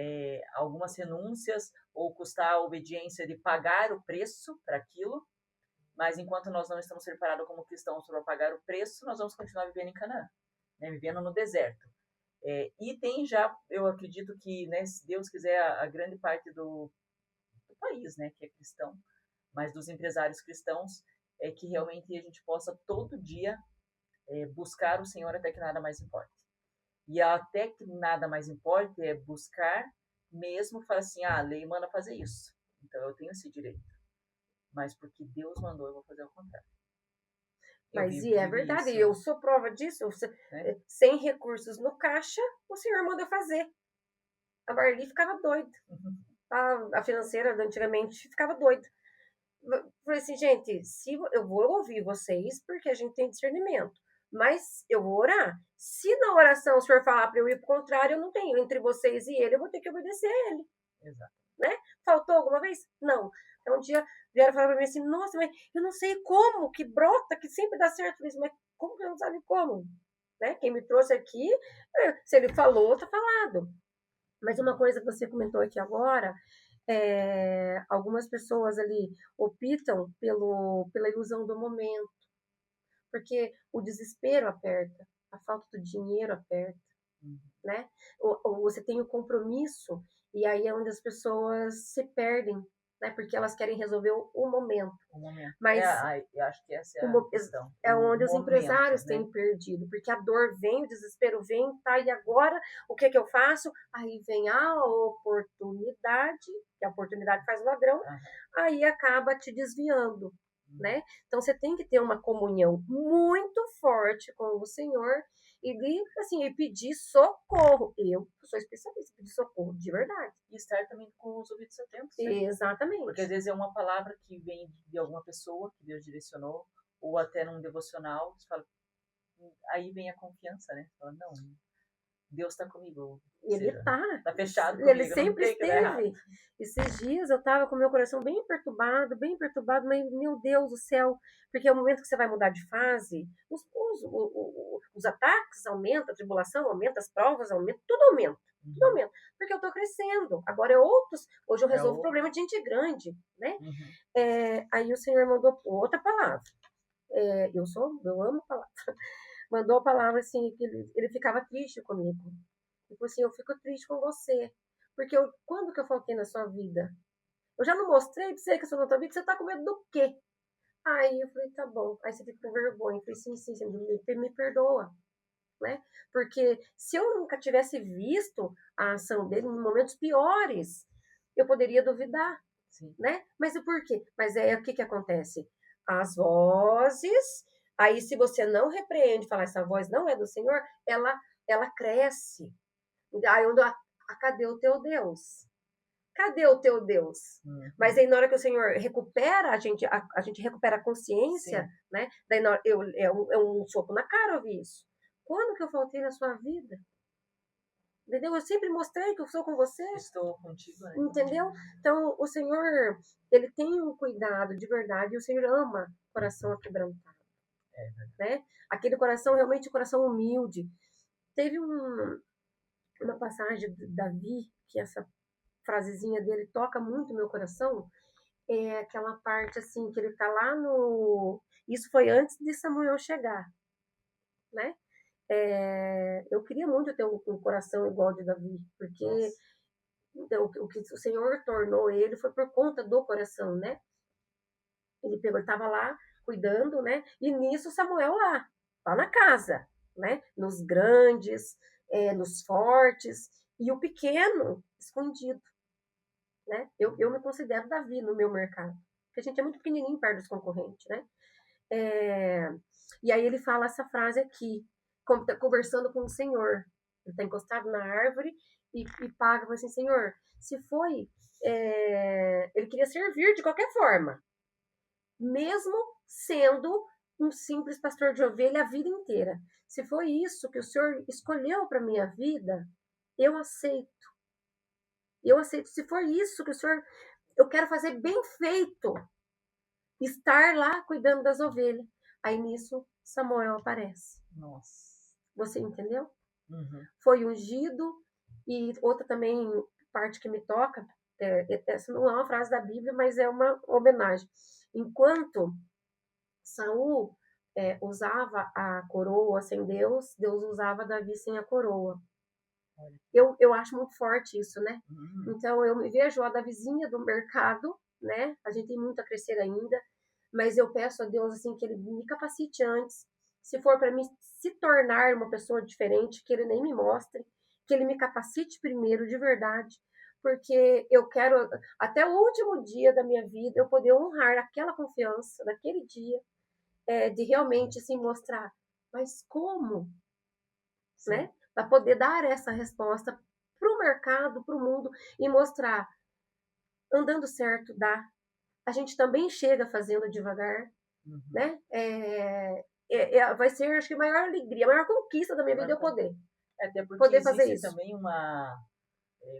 Algumas renúncias, ou custar a obediência de pagar o preço para aquilo, mas enquanto nós não estamos preparados como cristãos para pagar o preço, nós vamos continuar vivendo em Canaã, né? Vivendo no deserto. E tem já, eu acredito que, né, se Deus quiser, a grande parte do país, né, que é cristão, mas dos empresários cristãos, é que realmente a gente possa todo dia buscar o Senhor até que nada mais importe. E até que nada mais importe é buscar mesmo, falar assim, a lei manda fazer isso, então eu tenho esse direito. mas porque Deus mandou, eu vou fazer o contrário. Mas e é verdade, isso, eu sou prova disso. né? Sem recursos no caixa, o senhor manda fazer. A Marli ficava doida. A financeira antigamente ficava doida. Falei assim, gente, se eu vou ouvir vocês porque a gente tem discernimento, mas eu vou orar. Se na oração o senhor falar para eu ir pro contrário, eu não tenho. Entre vocês e ele, eu vou ter que obedecer a ele. Exato. Né? Faltou alguma vez? Não. Então um dia vieram falar para mim assim, nossa, mas eu não sei como, que brota, que sempre dá certo. Eu disse, mas como que eu não sabe como? Né? Quem me trouxe aqui, se ele falou, tá falado. Mas uma coisa que você comentou aqui agora, algumas pessoas ali optam pela ilusão do momento, porque o desespero aperta, a falta do dinheiro aperta, né? Ou você tem o compromisso, e aí é onde as pessoas se perdem, né? Porque elas querem resolver o momento. O momento. Mas eu acho que essa é a questão. é onde os momento, empresários né? têm perdido, porque a dor vem, o desespero vem, tá, e agora o que que eu faço? Aí vem a oportunidade, que a oportunidade faz o ladrão, aí acaba te desviando, né? Então você tem que ter uma comunhão muito forte com o Senhor e assim, e pedir socorro. Eu sou especialista em pedir socorro, de verdade. E estar também com os ouvidos atentos. Né? Exatamente. Porque às vezes é uma palavra que vem de alguma pessoa que Deus direcionou, ou até num devocional, você fala, aí vem a confiança, né? Você fala, não, Deus está comigo. Ele tá fechado comigo. Ele sempre esteve. Esses dias eu tava com meu coração bem perturbado, mas meu Deus do céu, porque é o momento que você vai mudar de fase, os ataques aumentam, a tribulação aumenta, as provas aumentam, tudo aumenta. Tudo aumenta. Porque eu tô crescendo. Agora hoje eu resolvo problema de gente grande, né? Aí o Senhor mandou outra palavra. Eu amo a palavra. Mandou a palavra assim, que ele ficava triste comigo. Ele falou assim, eu fico triste com você. Porque quando que eu faltei na sua vida? Eu já não mostrei pra você que eu sou na tua vida, você tá com medo do quê? Aí eu falei, tá bom. Aí você fica com vergonha. Eu falei, sim, você me perdoa. Né? Porque se eu nunca tivesse visto a ação dele em momentos piores, eu poderia duvidar. Sim. Né? Mas e por quê? Mas o que acontece? As vozes, aí se você não repreende, falar essa voz não é do Senhor, ela cresce. Aí cadê o teu Deus? Cadê o teu Deus? Mas aí na hora que o Senhor recupera, a gente recupera a consciência, sim, né? Daí é um soco na cara ouvir isso. Quando que eu faltei na sua vida? Entendeu? Eu sempre mostrei que eu sou com você. Estou contigo, né? Entendeu? Então, o Senhor, ele tem um cuidado de verdade, e o Senhor ama coração aquebrantado. Né? Aquele coração, realmente, coração humilde. Teve uma passagem de Davi, que essa frasezinha dele toca muito meu coração, é aquela parte assim, que ele tá lá no... Isso foi antes de Samuel chegar, né? Eu queria muito ter um coração igual de Davi, porque o que o Senhor tornou ele foi por conta do coração, né? Ele estava lá cuidando, né? E nisso Samuel lá na casa, né? Nos grandes, nos fortes, e o pequeno escondido, né? Eu me considero Davi no meu mercado, porque a gente é muito pequenininho perto dos concorrentes, né? E aí ele fala essa frase aqui, conversando com o Senhor. Ele está encostado na árvore e paga, fala assim, Senhor, se foi... ele queria servir de qualquer forma, mesmo sendo um simples pastor de ovelha a vida inteira. Se foi isso que o Senhor escolheu para minha vida, eu aceito. Eu aceito. Se for isso que o Senhor... Eu quero fazer bem feito. Estar lá cuidando das ovelhas. Aí nisso, Samuel aparece. Nossa. Você entendeu? Uhum. Foi ungido. E outra também, parte que me toca, essa não é uma frase da Bíblia, mas é uma homenagem. Enquanto Saul usava a coroa sem Deus, Deus usava Davi sem a coroa. Eu acho muito forte isso, né? Então, eu me vejo a Davizinha do mercado, né? A gente tem muito a crescer ainda, mas eu peço a Deus, assim, que Ele me capacite antes. Se for para mim se tornar uma pessoa diferente, que Ele nem me mostre, que Ele me capacite primeiro, de verdade. porque eu quero, até o último dia da minha vida, eu poder honrar aquela confiança naquele dia, de realmente assim, mostrar, mas como, Sim, né? Para poder dar essa resposta para o mercado, para o mundo, e mostrar, andando certo, dá. A gente também chega fazendo devagar, uhum. né? Vai ser, acho que, a maior alegria, a maior conquista da minha vida é eu Até porque poder fazer existe isso. também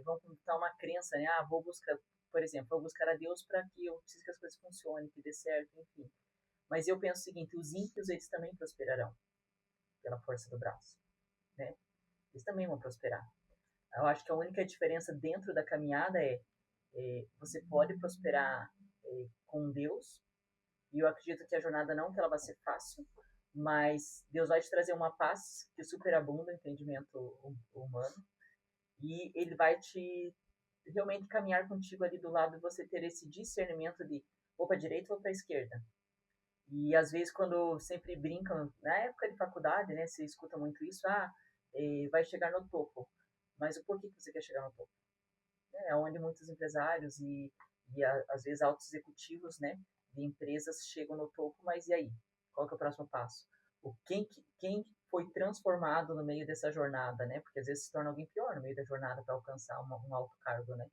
vamos botar uma crença, né? Ah, vou buscar, por exemplo, vou buscar a Deus para que eu preciso que as coisas funcionem, que dê certo, enfim. Mas eu penso o seguinte, os ímpios, eles também prosperarão pela força do braço, né? Eles também vão prosperar. Eu acho que a única diferença dentro da caminhada você pode prosperar com Deus, e eu acredito que a jornada não que ela vai ser fácil, mas Deus vai te trazer uma paz que superabunda o entendimento humano, e ele vai te realmente caminhar contigo ali do lado e você ter esse discernimento de vou para a direita ou para a esquerda. E às vezes quando sempre brincam, na época de faculdade, né, você escuta muito isso, vai chegar no topo. Mas o porquê que você quer chegar no topo? É onde muitos empresários às vezes altos executivos, né, de empresas chegam no topo, mas e aí? Qual que é o próximo passo? Quem foi transformado no meio dessa jornada, né? Porque às vezes se torna alguém pior no meio da jornada para alcançar um alto cargo, né?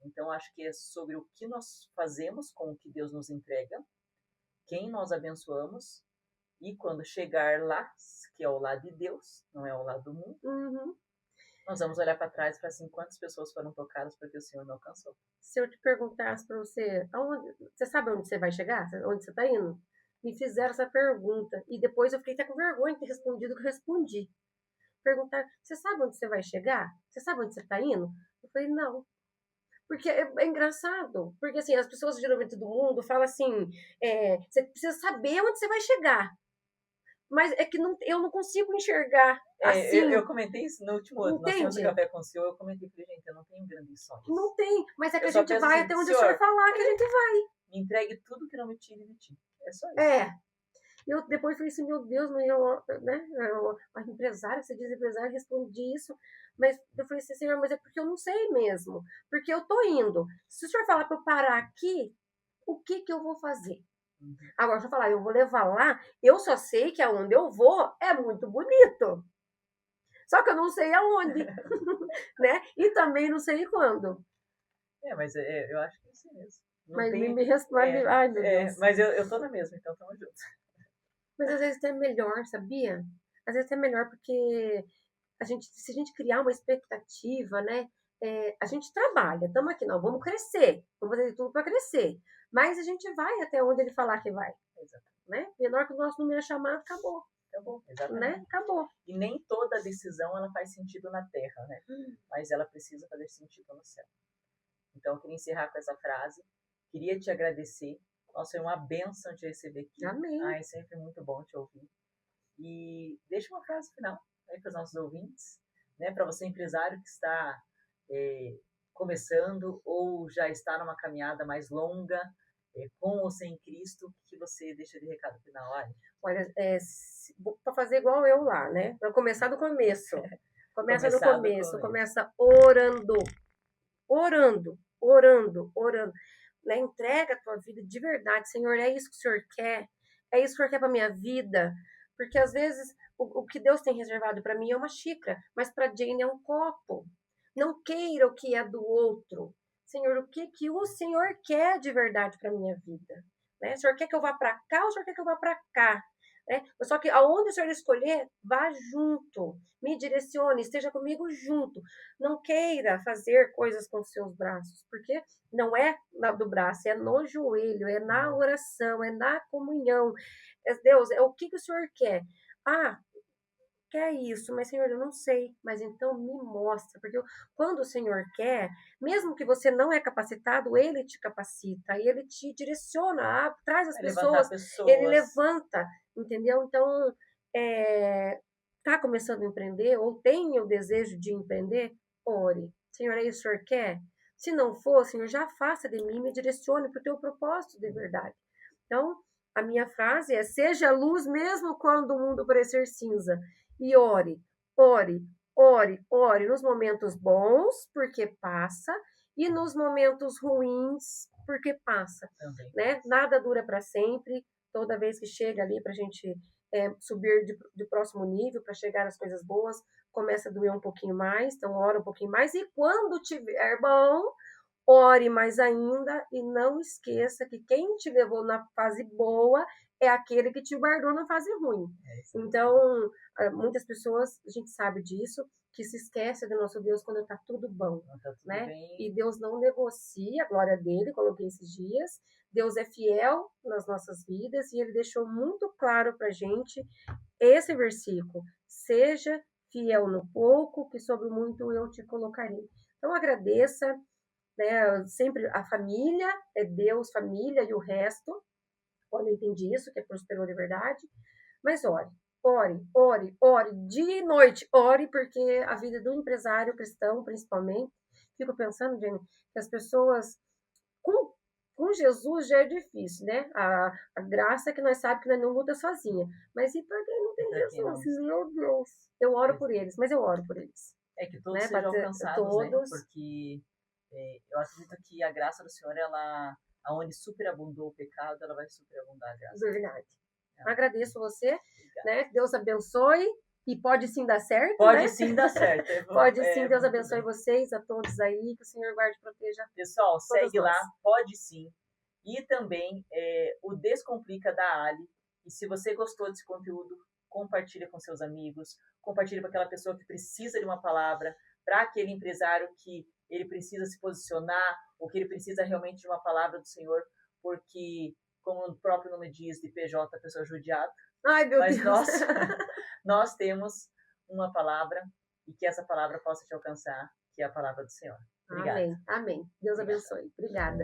Então acho que é sobre o que nós fazemos com o que Deus nos entrega, quem nós abençoamos, e quando chegar lá, que é o lado de Deus, não é o lado do mundo, Uhum. nós vamos olhar para trás para assim, quantas pessoas foram tocadas porque o Senhor me alcançou. Se eu te perguntasse para você, você sabe onde você vai chegar? Onde você está indo? Me fizeram essa pergunta e depois eu fiquei até com vergonha de ter respondido o que eu respondi. Perguntar, você sabe onde você vai chegar? Você sabe onde você está indo? Eu falei, não. Porque é engraçado. Porque assim, as pessoas geralmente do mundo falam assim, você precisa saber onde você vai chegar. Mas é que eu não consigo enxergar Eu assim, comentei isso no último ano, nós tínhamos o entende? café com o Senhor, eu comentei para gente, eu não tenho grandes sonhos. Não tem. Mas é que Eu a só gente penso vai assim, até onde o senhor Senhor, falar que a gente vai. me entregue tudo que não me tire de ti. É só isso. É. Eu depois falei assim, meu Deus, mas a empresária, você diz empresária, respondi isso, mas eu falei assim, senhor, mas é porque eu não sei mesmo, porque eu tô indo. Se o senhor falar para eu parar aqui, o que que eu vou fazer? Uhum. Agora, se eu falar, eu vou levar lá, eu só sei que aonde eu vou é muito bonito. Só que eu não sei aonde, né? E também não sei quando. Mas eu acho que é isso mesmo. Não Mas tem. me responde, ai meu Deus. Mas eu tô na mesma, então tamo junto. Mas às vezes é melhor, sabia? Às vezes é melhor porque se a gente criar uma expectativa, né? A gente trabalha, estamos aqui, não, vamos crescer, vamos fazer tudo para crescer. Mas a gente vai até onde ele falar que vai, Exato. né? Menor que o nosso número é chamado, acabou, Acabou, exatamente. né? Acabou. E nem toda decisão ela faz sentido na Terra, né? Mas ela precisa fazer sentido no céu. Então, eu queria encerrar com essa frase. Queria te agradecer. Nossa, é uma bênção te receber aqui. Amém. É sempre muito bom te ouvir. E deixa uma frase final aí para os nossos ouvintes, né? Para você, empresário que está começando ou já está numa caminhada mais longa, com ou sem Cristo, o que você deixa de recado final, Ali? Olha, para fazer igual eu lá, né? Para começar do começo. Começa no Começar do começo, começo. começa orando. Orando, orando, orando. Né? Entrega a tua vida de verdade, Senhor, é isso que o Senhor quer? É isso que o Senhor quer para minha vida? Porque às vezes o que Deus tem reservado para mim é uma xícara, mas para Jane é um copo. Não queira o que é do outro. Senhor, o que que o Senhor quer de verdade para minha vida? Né? O Senhor quer que eu vá para cá ou o Senhor quer que eu vá para cá? Né? Só que aonde o Senhor escolher, vá junto. Me direcione, esteja comigo junto. Não queira fazer coisas com seus braços, porque não é do braço, é no joelho, é na oração, é na comunhão. Deus, o que o Senhor quer? Quer isso, mas Senhor, eu não sei. Mas então me mostra, porque quando o Senhor quer, mesmo que você não é capacitado, Ele te capacita, Ele te direciona, traz as pessoas, Ele levanta, entendeu? Então, tá começando a empreender ou tem o desejo de empreender? Ore. Senhor, é isso que o Senhor quer? Se não for, Senhor, já faça de mim, me direcione para o teu propósito de verdade. Então, a minha frase é: seja luz mesmo quando o mundo parecer cinza. E ore, ore, ore nos momentos bons, porque passa, e nos momentos ruins, porque passa, Também. né? Nada dura para sempre. Toda vez que chega ali para a gente subir de próximo nível, para chegar às coisas boas, começa a doer um pouquinho mais, então ora um pouquinho mais, e quando tiver bom, ore mais ainda, e não esqueça que quem te levou na fase boa é aquele que te guardou na fase ruim. Então, muitas pessoas, a gente sabe disso, que se esquece do nosso Deus quando está tudo bom, Tá tudo né? bem. E Deus não negocia a glória dele, coloquei esses dias. Deus é fiel nas nossas vidas e ele deixou muito claro para gente esse versículo: seja fiel no pouco, que sobre muito eu te colocarei. Então agradeça, né? Sempre a família é Deus, família e o resto. Quando eu entendi isso, que é prosperou de verdade. Mas ore dia e noite, ore, porque a vida do empresário cristão, principalmente, fico pensando, Jenny, que as pessoas com, com Jesus já é difícil, né? A graça é que nós sabemos que nós não luta sozinha. Mas e para quem não tem Jesus? Meu Deus. Eu oro por eles, mas eu oro por eles. É que todos né? sejam alcançados, todos. né? Porque eu acredito que a graça do Senhor, ela, aonde superabundou o pecado, ela vai superabundar a graça. Verdade. Agradeço você, né? Deus abençoe. E pode sim dar certo, Pode né? sim dar certo. Pode sim, Deus abençoe vocês, a todos aí, que o Senhor guarde e proteja. Pessoal, segue nós. lá, pode sim. E também o Descomplica da Ali. E se você gostou desse conteúdo, compartilha com seus amigos, compartilha com aquela pessoa que precisa de uma palavra, para aquele empresário que ele precisa se posicionar, ou que ele precisa realmente de uma palavra do Senhor, porque, como o próprio nome diz, de PJ, pessoa judiada. Ai, meu Mas Deus. nós temos uma palavra, e que essa palavra possa te alcançar, que é a palavra do Senhor. Obrigada. Amém. Deus abençoe. Obrigada.